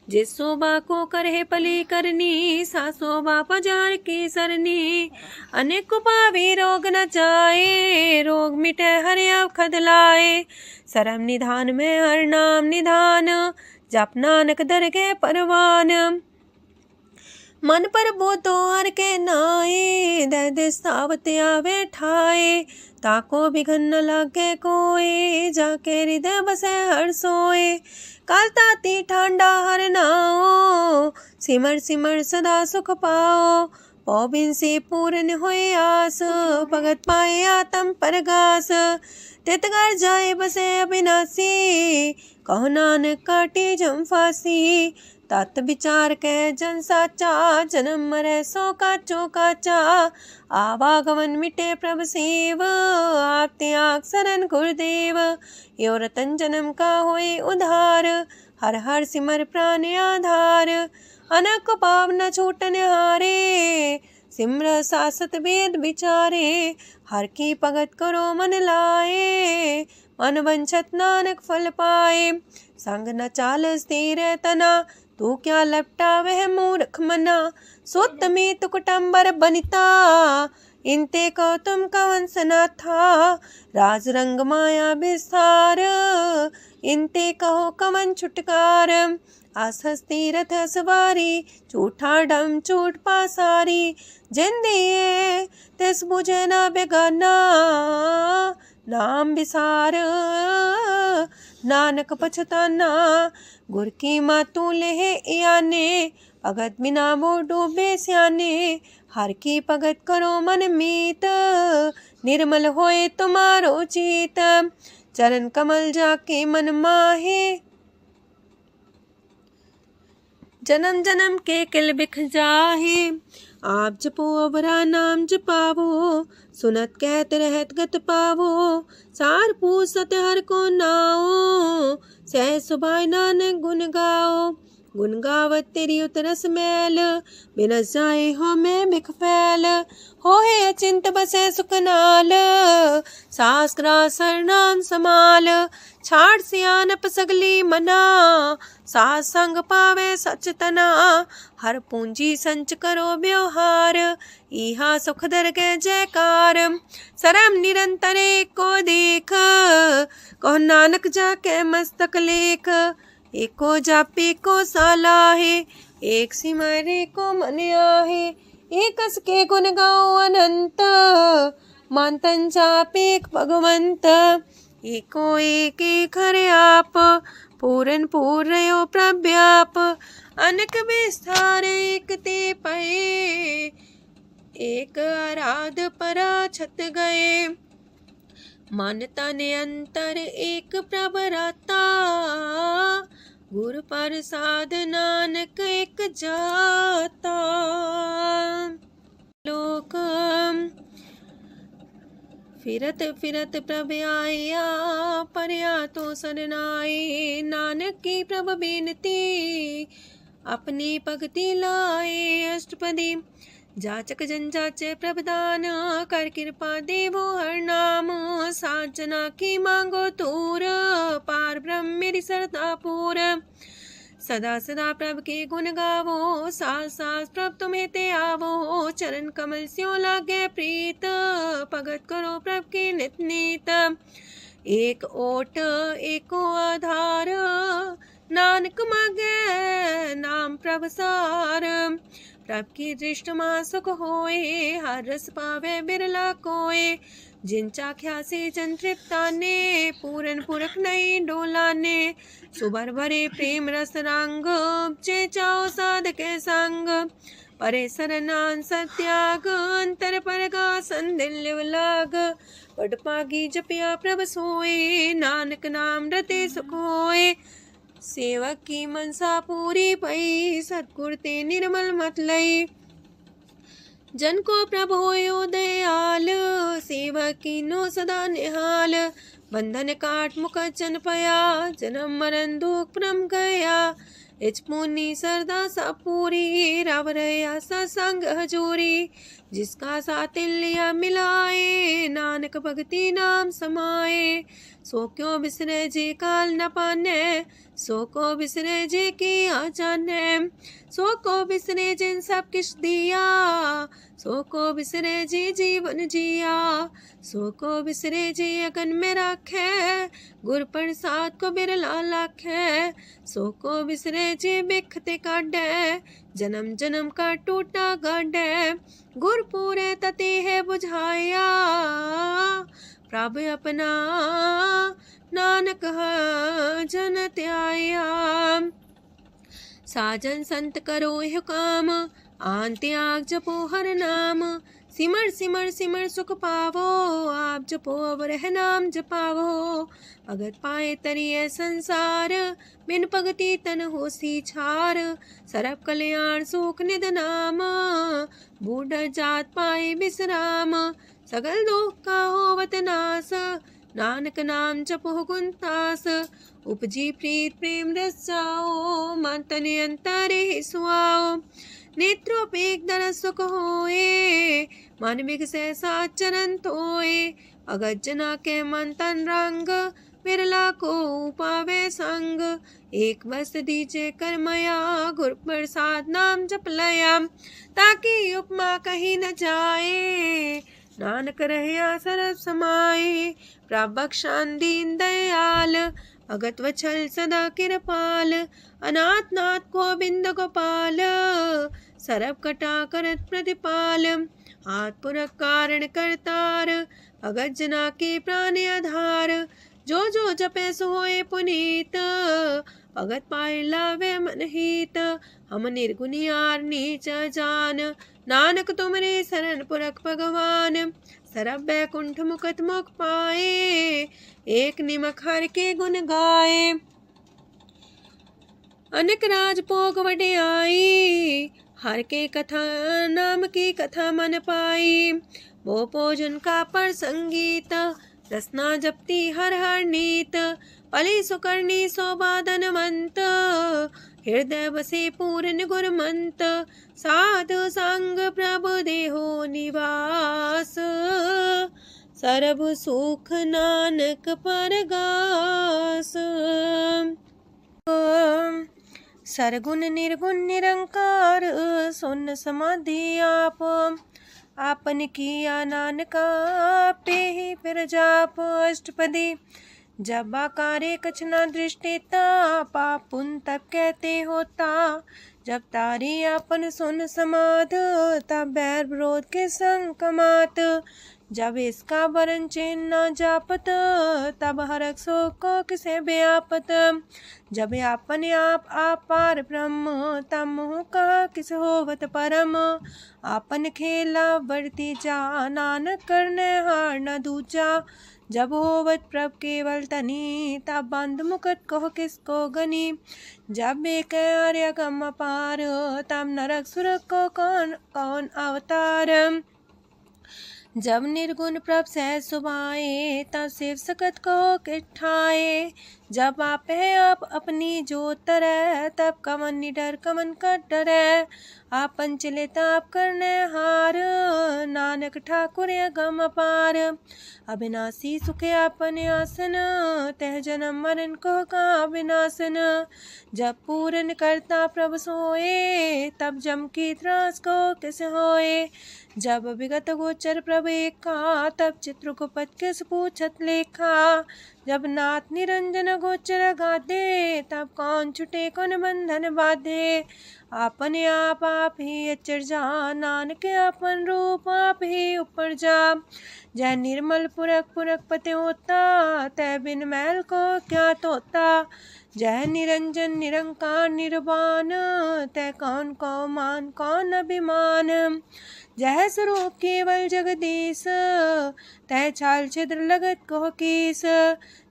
जिस शोभा को करहे पली करनी, सा शोभा पजार की सरनी। अनेक पावी रोग न जाए, रोग मिटे हर अवखद लाए। सरम निधान में हर नाम निधान, जप नानक दरगे परवान। मन पर बोतो हर के नाए, दे दे सावत आवे ठाए। ताको बिघन न लागे कोई, जाके हृदय बसे हर सोए। काल ताती ठांडा हर नाओ, सिमर सिमर सदा सुख पाओ। पौबिन से पूर्ण होए आस, भगत पाए आत्म परगास। तितगर जाए बसे अविनाशी, कहो नानक काटे जम फांसी। तत् विचार कह जन साचा, जन्म मरै सो काचो काचा। आवागमन मिटे प्रभ सेव, आप त्याग शरण गुरुदेव। यो रतन जन्म का होए उधार, हर हर सिमर प्राण आधार। अनक पाव न छूटन हारे, सिमर सासत वेद विचारे। हर की भगत करो मन लाए, मन वंछत नानक फल पाए। संग न चाल स्थिर तना, तू क्या लपटा वह मूर्ख मना। सुत में तु कुटुम्बर बनिता, इनते को तुम कवन सना था। राज रंग माया विस्तार, इनते कहो कवन छुटकार। आस हस्ती रथ सवारी, झूठा डम झूठ पासारी। जिन दिए तिस बुझे न बेगाना, नाम विसार नानक पछताना। गुर की मातू लेहे याने, भगत बिना वो डूबे स्याने। हर की भगत करो मन मीत, निर्मल होए तुम्हारो चित। चरण कमल जाके मन माहे, जन्म जन्म के किल बिख जाहे। आप जपो अवरा नाम जपावो, सुनत कहत रहत गत पावो। सार पूछ सत हर को नाओ, सह सुभाय नानक गुन गाओ। गुन गावत तेरी उतरस मैल, बिनस जाए हो मैं बिख फैल। होए अचिंत बसे सुख नाल, सास ग्रास हर नाम समाल। छाड़ सियानप सगली मना, सास संग पावे सच तना। हर पूंजी संच करो व्यवहार, इहा सुख दर के जयकार। सरम निरंतर को देख, कहो नानक जाके मस्तक लेख। एको जापे को सालाहे, एक सिमरे को मन आहे। एक अस के गुण गाओ अनंत, मानतन जापे भगवंत। एको एक एक हरे आप, पूरन पूर्णयो प्रव्याप। अनक विस्तार एक ते पए, एक आराध परा छत गए। मन तन अंतर एक प्रभ राता, गुर प्रसाद नानक एक जाता। लोक फिरत फिरत प्रभ आया, परया तो सरनाए। नानक की प्रभ बेनती, अपनी भगति लाए। अष्टपदी जाचक जन जाचे प्रभदान, कर कृपा देवो हर नाम। सात जना की मांगो तूर, पार ब्रह्म मेरी सरदा पूर। सदा सदा प्रभ के गुण गावो, सास सास प्रभ तुम्हें ते आवो। चरण कमल स्यों लागे प्रीत, भगत करो प्रभ के नित नीत। एक ओट एको आधार, नानक मांगे नाम प्रभ सार। प्रभ की दृष्ट मां सुख होए, हर रस पावे बिरला कोय। जिन चाख्या से जन तृप्ताने, पूरन पुरख नहीं डोलाने। सुबर भरे प्रेम रस रंग, जे चाओ साधके संग। परे सरनान सत्याग, अंतर परगा संदिल लाग। पट पागी जपिया प्रभ सोए, नानक नाम रते सुख होए। सेवक की मनसा पूरी पई, सतगुर ते निर्मल मत लई। जन को प्रभ होयो दयाल, सेवक की नो सदा निहाल। बंधन काट मुख चन पया, जन्म मरण दुख परम गया। इच पुनी सरदा सा पूरी, राव रया सत्संग हजूरी। जिसका सातिल्य मिलाए, नानक भगति नाम समाए। सो क्यों बिसरे जे काल न पाने, सो को बिसरे जे की आ जाने। सो को बिसरे जिन सब किछ दिया, सो को बिसरे जे जीवन जिया। सो को बिसरे जे अगन में राखे, गुर प्रसाद को बिरला लाखे। सो को बिसरे जे बिखते काढे, जन्म जन्म का टूटा गड्ढे गुरपुरे तते है बुझाया। प्रभु अपना नानक जन त्याया। साजन संत करो यह काम आन त्याग जपो हर नाम। सिमर सिमर सिमर सुख पावो आप जपो अब रह नाम जपावो। भगत पाए तरिए संसार बिन भगति तन होसी छार। सरब कल्याण सुख निध नाम बूढ़ जात पाए विश्राम। सगल दुख का होवत नाश नानक नाम जपो गुणतास। उपजी प्रीत प्रेम रस जाओ मन तन अंतर ही सुआओ। नेत्रोपेक दर सुख होए मन बिगसे सात चरण धोए। अगत जना के मन तन रंग बिरला को पावे संग। एक बस दीजे कर मया गुर प्रसाद नाम जप लया। ताकि उपमा कहीं न जाए नानक रहया सरब समाए। प्रभु बख्शान दीन दयाल अगत वछल सदा कृपाल। अनाथ नाथ गोविंद गोपाल सरब कटा करत प्रतिपाल। हाथ पुरख कारण करतार अगत जना के प्राण आधार। जो जो जपे सोए पुनीत भगत पाए लावे मन हित। हम निर्गुनियार नीच जान नानक तुमरे शरण पुरख भगवान। सरब बैकुंठ मुकत मुख पाए एक निमक हर के गुण गाए। अनेक राज भोग वड्याई हर के कथा नाम की कथा मन पाई। वो भोजन का पर संगीत रसना जपती हर हर नीत। पली सुकर्णी सौबाधनवंत हृदय बसे पूर्ण गुरमंत। साधु संग प्रभु देहो निवास सरब सुख नानक परगास। सरगुण निर्गुण निरंकार सुन समाधि आप। आपन किया नानका पे ही फिर जाप। अष्टपदी जब आकारे कछ न दृष्टिता पाप पुन तब कहते होता। जब तारी आपन सुन समाध तब बैर विरोध के संग कमात। जब इसका वरण चिन्ह न जापत तब हरक शोक को किसे व्यापत। जब आपने आप पार ब्रह्म तब मुँह का किस होवत परम। आपन खेला बढ़ती जा नानक करने हार न दूजा। जब होवत प्रभ केवल तनी तब बंद मुकट कहो किसको गनी। जब एक आर्य गम पार तब नरक सुरक को कौन कौन अवतार। जब निर्गुण प्रभ सहज सुभाए तब शिव सकत को किठाए। जब आप है आप अपनी जो तरह तब कमन निडर कमन का डरे। आपन चले ताप करने हार नानक ठाकुर गम पार। अविनाशी सुखे आपने आसन तह जन्म मरण को का विनाशन। जब पूरन करता प्रभु सोए तब जम की त्रास को किस होए। जब विगत गोचर प्रभु एका तब चित्रगुप्त किस पूछत लेखा। जब नाथ निरंजन गोचर गाधे तब कौन छुटे कौन बंधन बाधे। आपने आप ही अचर जा नानक आपन रूप आप ही ऊपर जा। जय निर्मल पुरख पुरख पते होता तय बिन मैल को क्या तोता। जय निरंजन निरंकार निर्वाण तय कौन को मान कौन अभिमान। जय स्वरूप केवल जगदीश तय छाल छिद्र लगत को कीस।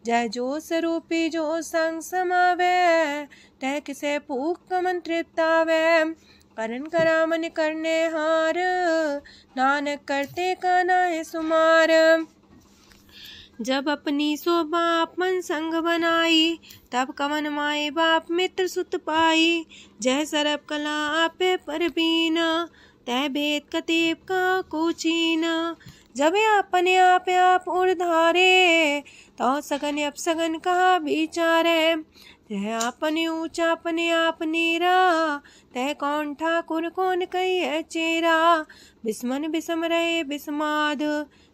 जय जो स्वरूपी जो संग समावे तय किसे पूक कमन तृप्तावे। करण करामन करने हार नानक करते का नाय सुमार। जब अपनी सो बाप मन संग बनाई तब कवन माए बाप मित्र सुत पाई। जय सरब कला आपे पर बीन तय भेद कतीब का कोचीन। जब अपने आप उड़धारे तो सगन अपसगन कहा विचारे। तह अपने ऊंचा अपने आप नीरा तह कौन ठाकुर कौन कही चेरा। बिस्मन बिसम रहे बिस्माद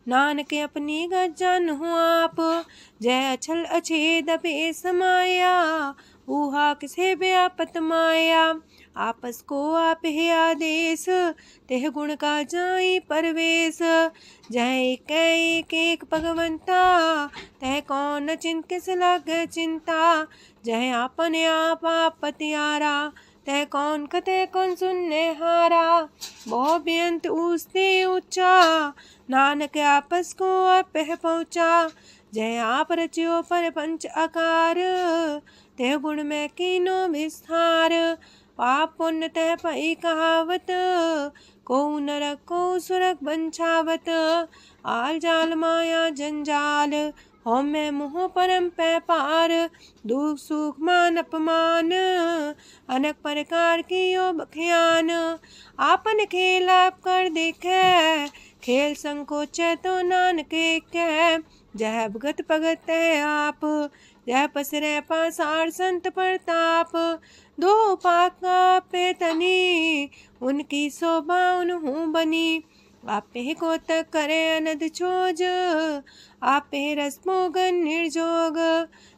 नानक अपनी गजन हो आप। जय अछल अछेद पे समाया ऊहा किसे व्यापत माया। आपस को आप है आदेश, तेह गुण का जाई परवेश। जह एक एक भगवंता, तह कौन चिंत किस लागे चिंता। जह आपने आप पतियारा, तह कौन कते कौन सुनने हारा। बहु बेअंत ऊसते ऊंचा, नानक आपस को आप पहुँचा। जय आप रचियो पर पंच आकार, तह गुण में कीनो विस्तार। पाप पुण्य तह पई कहावत, को नरक को सुरक बंछावत। आल जाल माया जंजाल, हो मैं मुँह परम पै पार। दुख सुख मान अपमान, अनेक प्रकार की यो बख्यान। आपन खेल आप कर देखे, खेल संकोच तो नानक कह। जह भगत भगत है आप, जह पसरे पासार संत प्रताप। दो पाका पे तनी, उनकी शोभा उन्हूं बनी। आपे को तक करे अनद छोज, आपे रस मोगन निर्जोग।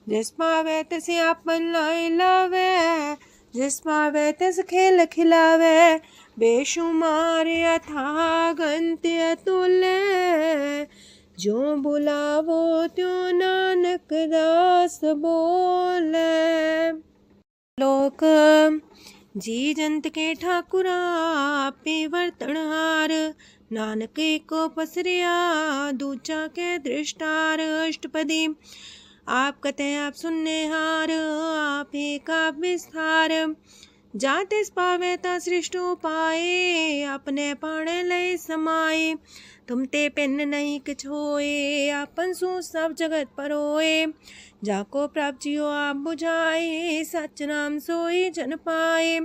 जिस पावे तसे आपन लाई लावे, जिस पावे तस खेल खिलावे। बेशुमार अथागंत अतुल्य, जो बुलावो त्यों नानक दास बोले। लोक जी जंत के ठाकुरा, आपे वर्तनहार। नानक को पसरिया, दूजा के दृष्टार। अष्टपदी आप कते आप सुनने हार, आप एक आप विस्तार। जातिस पावे ता सृष्ट पाए, अपने पाणे लय समाए। तुम ते पिन नहीं किछ होए, आपन सु सब जगत परोए। जाको प्राप्त जियो आप बुझाए, सच नाम सोई जन पाए।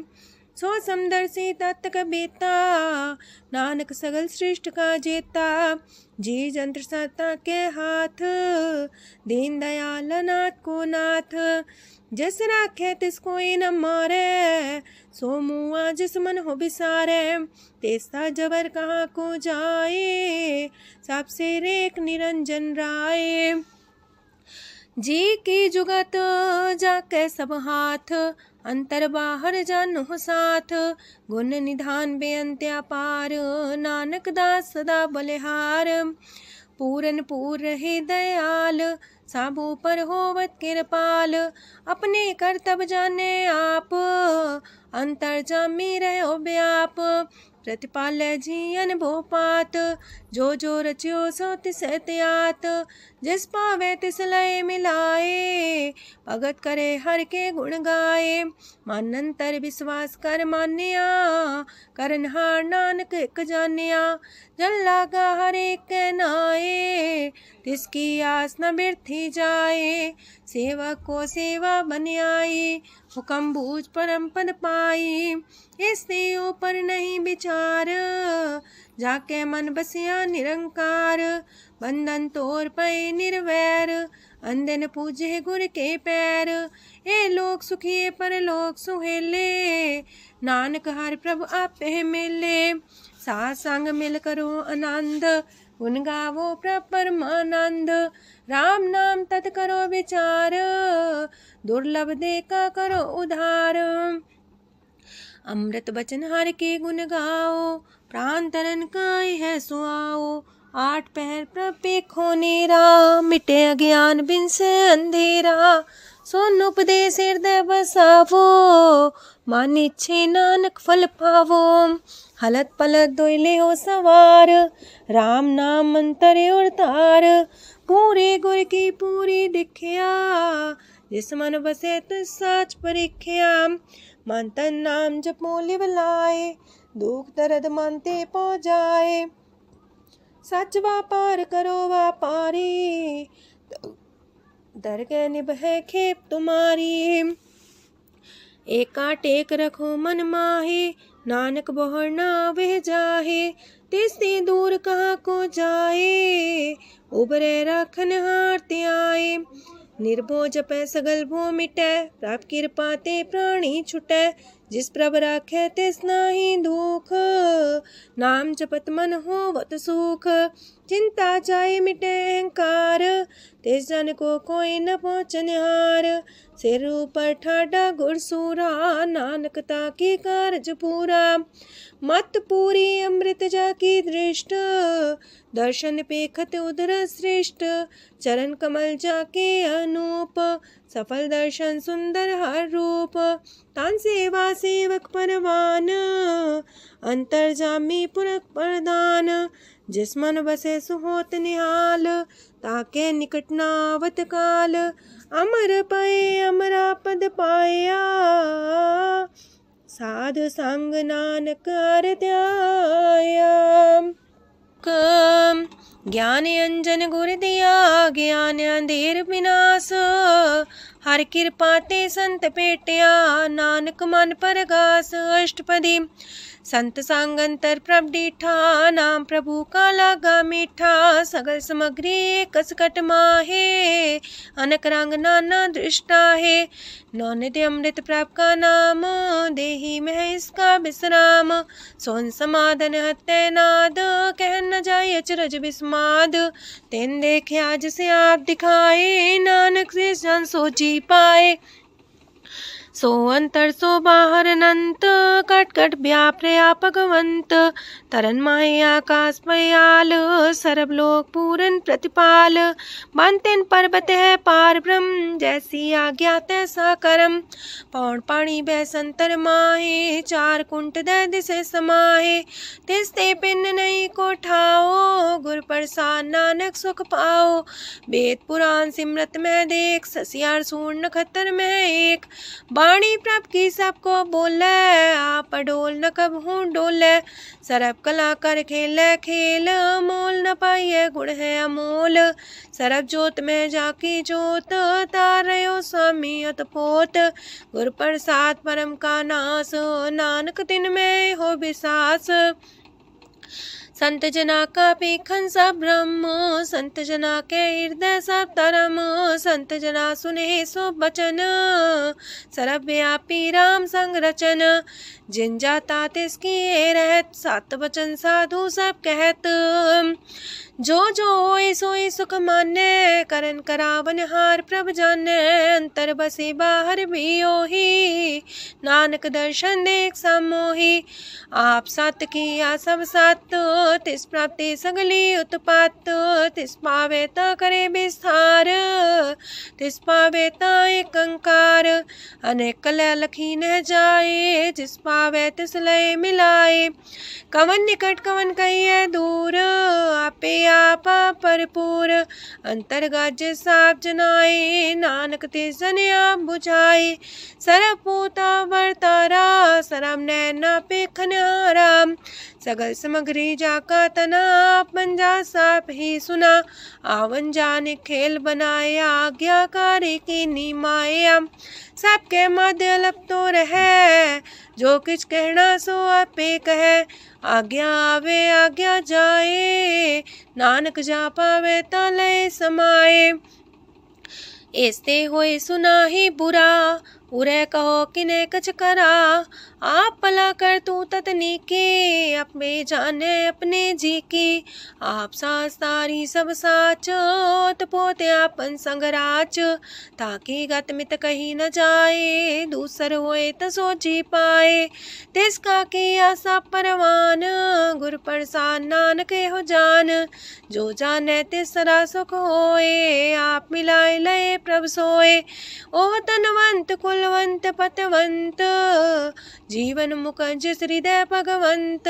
सो समदर्शी तत्क बेता, नानक सगल सृष्ट का जेता। जी जंत्र सत्ता के हाथ, दीन दयाल नाथ को नाथ। जिस राखे तिस कोई न मारे, सो मुआ जिस मन हो बिसारे। तेस्ता जबर कहाँ को जाए, सबसे रेख निरंजन राय। जी की जुगत जाके सब हाथ, अंतर बाहर जानो साथ। गुण निधान बेअंत्या पार, नानक दास सदा बलिहार। पूरन पूर रहे दयाल, साबू पर होवत कृपाल। अपने करतब जाने आप, अंतर जामी रहो व्याप। प्रतिपाल्य जी अनुभव पात, जो जो रचियो सो तिस त्यात। जिस पावे तिस लय मिलाए, भगत करे हर के गुण गाए। मानंतर विश्वास कर मान्या, करनहार नानक एक जान्या। जल लागा हर एक नाए, तिसकी आस न बिरथी जाए। सेवक को सेवा बन आई, हुक्म बूझ परम पद पाई। इससे ऊपर नहीं विचार, जाके मन बसिया निरंकार। बंधन तोड़ पे निर्वैर, अंधन पूजे गुर के पैर। ए लोग सुखिए पर लोग सुहेले, नानक हर प्रभु आपे मिले। साथ संग मिल करो आनंद, गुण गावो प्रभु परमानंद। राम नाम तत् करो विचार, दुर्लभ देखा करो उधार। अमृत बचन हर के गुण गाओ, प्राण तरन काय है सुआओ। आठ पहर प्रभु खोनेरा, मिटे अज्ञान बिन से अंधेरा। सोन उपदेश हृदय बसावो, मान इच्छे नानक फल पावो। हलत पलत दोइले हो सवार, राम नाम मंत्र उड़तार। पूरे गुर की पूरी दिखिया, जिस मन बसे तिस साच परिख्या। मन तन नाम जपो लिव लाए, दुख दर्द मानते पो जाए। सच व्यापार करो व्यापारी, दरगह निभे खेप तुम्हारी। एका टेक रखो मन माहे, नानक बहुर ना वह जाहे। तिससे दूर कहाँ को जाए, उबरे राखन हार त्याए। निर्भो जपै सगल भो मिटै, प्रभ कृपा ते प्राणी छुटै। जिस प्रभ राखै तिस नाही दुख, नाम जपत मन होवत सुख। चिंता जाय मिटै अहंकार, तिस जन को कोई न पहुँचनिहार। सिर ऊपर ठाडा गुरसूरा, नानक ताकी कारज पूरा। मत पूरी अमृत जाकी दृष्ट, दर्शन पेखत उदर श्रेष्ठ। चरण कमल जाके अनूप, सफल दर्शन सुंदर हर रूप। तान सेवा सेवक परवान, अंतर जामी पुरख प्रदान। जिस मन बसे सुहोत निहाल, ताके निकट नावत काल। अमर पाए अमरा पद पाया, साधु संग नानक हर ध्याया। ज्ञान अंजन गुर दिया, ज्ञान अंधेर विनाश। हर कृपा ते संत पेटिया, नानक मन परगास। अष्टपदी संत संग अंतर प्रभ डीठा, नाम प्रभु का लागा मीठा। सगल सामग्री कसकट माहे, अनक रंग नाना दृष्टा है। नौनिधि अमृत प्रभ का नाम, देही में इसका विश्राम। सोन समाधन हत्ते नाद, कह न जाय अचरज विस्माद। तेन देखे आज से आप दिखाए, नानक से जन सो जी पाए। सो अंतर सो बाहर अनंत, कट कट व्याप रया भगवंत। तरन माहे आकाश पयाल, सरब लोक पूरन प्रतिपाल। बनतेन पर्वत है पार ब्रह्म, जैसी आज्ञा तैसा करम। पौड़ पाणी बैसंतर माहे, चार कुंट दे दिसे समाहे। तिसते पिन नहीं को ठाओ, गुर प्रसाद नानक सुख पाओ। वेद पुराण सिमरत में देख, ससियार सूर नखत्तर में एक। वाणी प्रभ की सबको बोले, आप डोल न कब हूँ डोले। सरब कला कर खेले खेल, मोल न पाइए गुण है अमोल। सरब जोत में जाकी जोत, तारयो स्वामी अतपोत। गुर प्रसाद परम का नास, नानक तिन में हो विसास। संत जना का पेखन सब ब्रह्म, संत जना के हृदय सब धर्म। संत जना सुने सो बचन, सरब व्यापी राम संग रचन। जिन जाता तिसकी रहत, सात वचन साधु सब कहत। जो जो होए सोए सुख माने, करन करावन हार प्रभ जाने। अंतर बसे बाहर भी ओही, नानक दर्शन देख समोही। आप सत किया सब सत, तिस प्राप्ति सगली उत्पात। तिस पावे ता करे विस्तार, तिस पावे ता एक अंकार। अनेक कलय लखी न जाए, जिस पावे तिस लय मिलाए। कवन निकट कवन कहिए दूर, आपे आपा भरपूर। अंतर्गत जिस आप जनाए, नानक तिस जन आप बुझाए। सरब पूता वर्तारा, सरब नैना पेखन हारा। सगल सामग्री जाका तना, आप मंजा साप ही सुना। आवन जाने खेल बनाया, आज्ञाकारी की नीमाया। सबके मध्य लप तो रहे, जो किछ कहना सो आपे कहे। आज्ञा आवे आज्ञा जाए, नानक जा पावे ता लय समाए। ऐसते होए सुना ही बुरा, उरे कहो किने कछ करा। आप भला कर तू ततनी के, अपने जाने अपने जी की। आप सास तारी सब साच, पोते आपन संग राच। ताकि गत मित कही न जाए, दूसर होए त सोची पाए। तिसका किया सब परवान, गुर प्रसाद नानक हो जान। जो जाने तिस सदा सुख होए, आप मिलाए लय प्रभ सोए। ओह तनवंत कुलवंत पतवंत, जीवन मुकज हृदय भगवंत।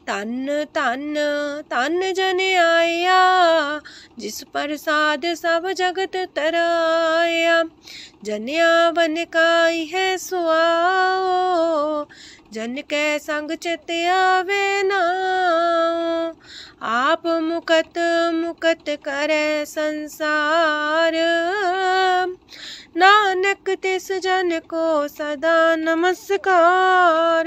तन तन तन जन आया, जिस प्रसाद सब जगत तराया। जन्या बन काई है सुआओ, जन के संग चित आवे नाओ। आप मुकत मुकत करे संसार, नानक तिस जन को सदा नमस्कार।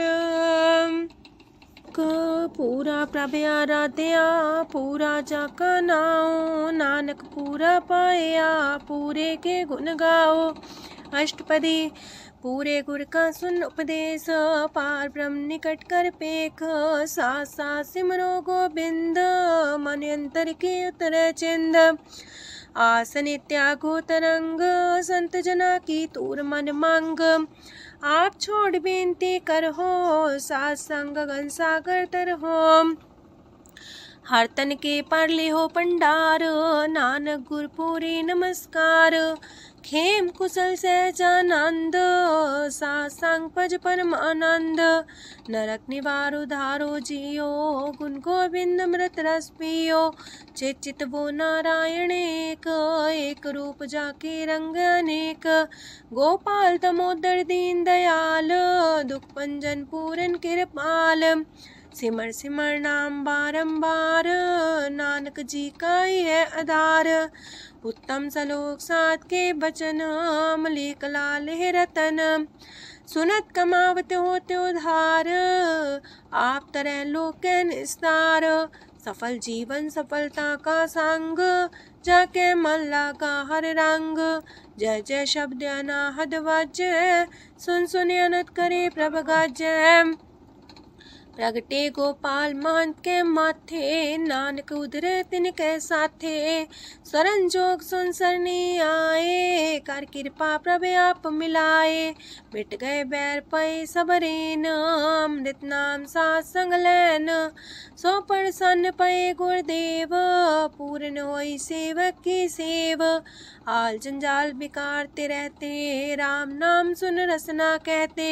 पूरा प्रभ आराध्या, पूरा जाका नाओ। नानक पूरा पाया, पूरे के गुण गाओ। अष्टपदी पूरे गुर का सुन उपदेश, पार ब्रह्म निकट कर पेख। साथ साथ सिमरो गोबिंद, मन अंतर के उतरे चिंद। आसन त्यागो तरंग, संत जना की तूर मन मांग। आप छोड़ बेनती कर हो, सात संग गगन सागर तर हो। हर तन के पर ले हो पंडार, नानक गुरपुरी नमस्कार। खेम कुशल सहजानंद, सासंग पज परमानंद। नरक निवार उधारो जियो, गुण गोविंद मृत रस पियो। चित वो नारायण एक, एक रूप जाके रंग अनेक। गोपाल तमोदर दीन दयाल, दुख पंजन पूरन कृपाल। सिमर सिमर नाम बारंबार, नानक जी का ही है आधार। उत्तम सलोक साध के बचन, मलिक लाल है रतन। सुनत कमावत होते उधार, आप तरह लोक निस्तार। सफल जीवन सफलता का संग, जाके मन लागा हर रंग। जय जय शब्द अनाहद वाजय, सुन सुन अनत करे प्रभ गाजय। प्रगटे गोपाल महंत के माथे, नानक उधरे तिनके साथे। स्वरन जोग सुन सरनी आए, कर कृपा प्रभ आप मिलाए। मिट गए बैर पै सबरेन, अमृत नाम साथ संग लैन। सो प्रसन्न पै गुरुदेव, पूर्ण होई सेवक की सेव। आल जंजाल बिकारते रहते, राम नाम सुन रसना कहते।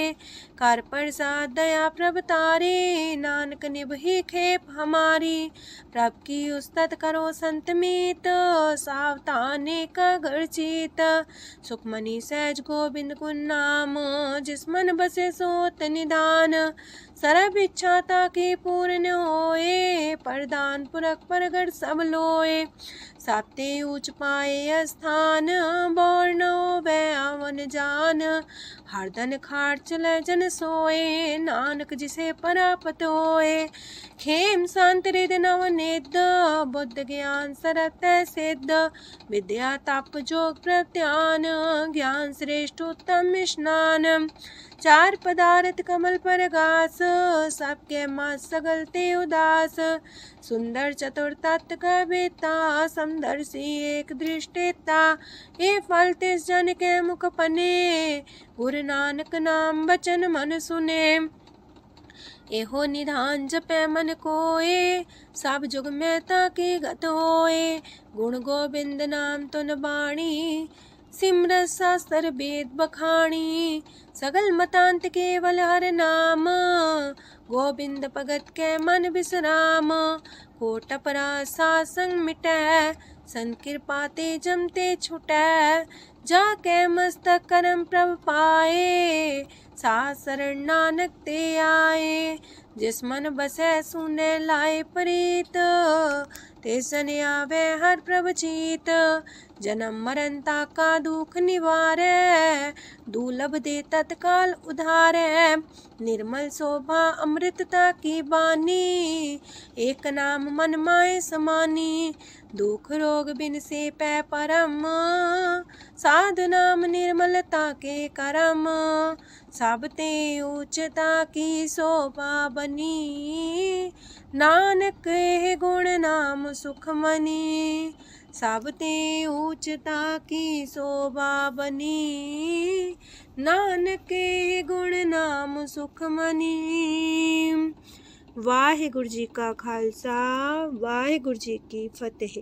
कर प्रसाद दया प्रभ तारे, नानक निभही खेप हमारी। प्रभ की उस्तत करो संत मीत, सावधाने का घर चीत। सुखमनी सहज गोविंद गुण नाम, जिस मन बसे सोत निधान। सर्व इच्छा ताकि पूर्ण होए, प्रदान पुरख परगट सब लोए। साप्ते ऊंच पाए स्थान, बोर न होवे आवन जान। हरदन खाट चले जन सोए, नानक जिसे परापत होए। खेम शांत हृदय नवनिध, बुद्ध ज्ञान सरत सिद्ध। विद्या तप जोग प्रत्यान, ज्ञान श्रेष्ठ उत्तम स्नान। चार पदार्थ कमल पर घास, सबके मास सगलते उदास। सुंदर चतुर तत्व का बेता, समदर्शी एक दृष्टिता। ये फल तिस जन के मुख पने, गुरु नानक नाम बचन मन सुने। एहो निधान जपै मन कोए, सब जुग में ताकि गत होए। गुण गोविंद नाम तुन बाणी, सिमरत शास्त्र वेद बखाणी। सगल मतांत केवल हर नाम, गोविंद भगत के मन विश्राम। कोट अपराध सात संग मिटै, संत कृपा ते जमते छुटै। जाके मस्तक करम प्रभ पाए, साथ शरण नानक ते आए। जिस मन बसै सुने लाए प्रीत, ते सन आवे हर प्रभ चीत। जन्म मरण ताका दुख निवारै, दुर्लभ दे तत्काल उधारै। निर्मल शोभा अमृतता की बानी, एक नाम मन माय समानी। दुख रोग बिन से पै परम, साधु नाम निर्मलता के करम। सब ते उच्चता की शोभा बनी, नानक है गुण नाम सुखमनी। सब ते उच्चता की शोभा बनी, नानक है गुण नाम सुखमनी। वाहिगुरु जी का खालसा, वाहिगुरु जी की फतेह।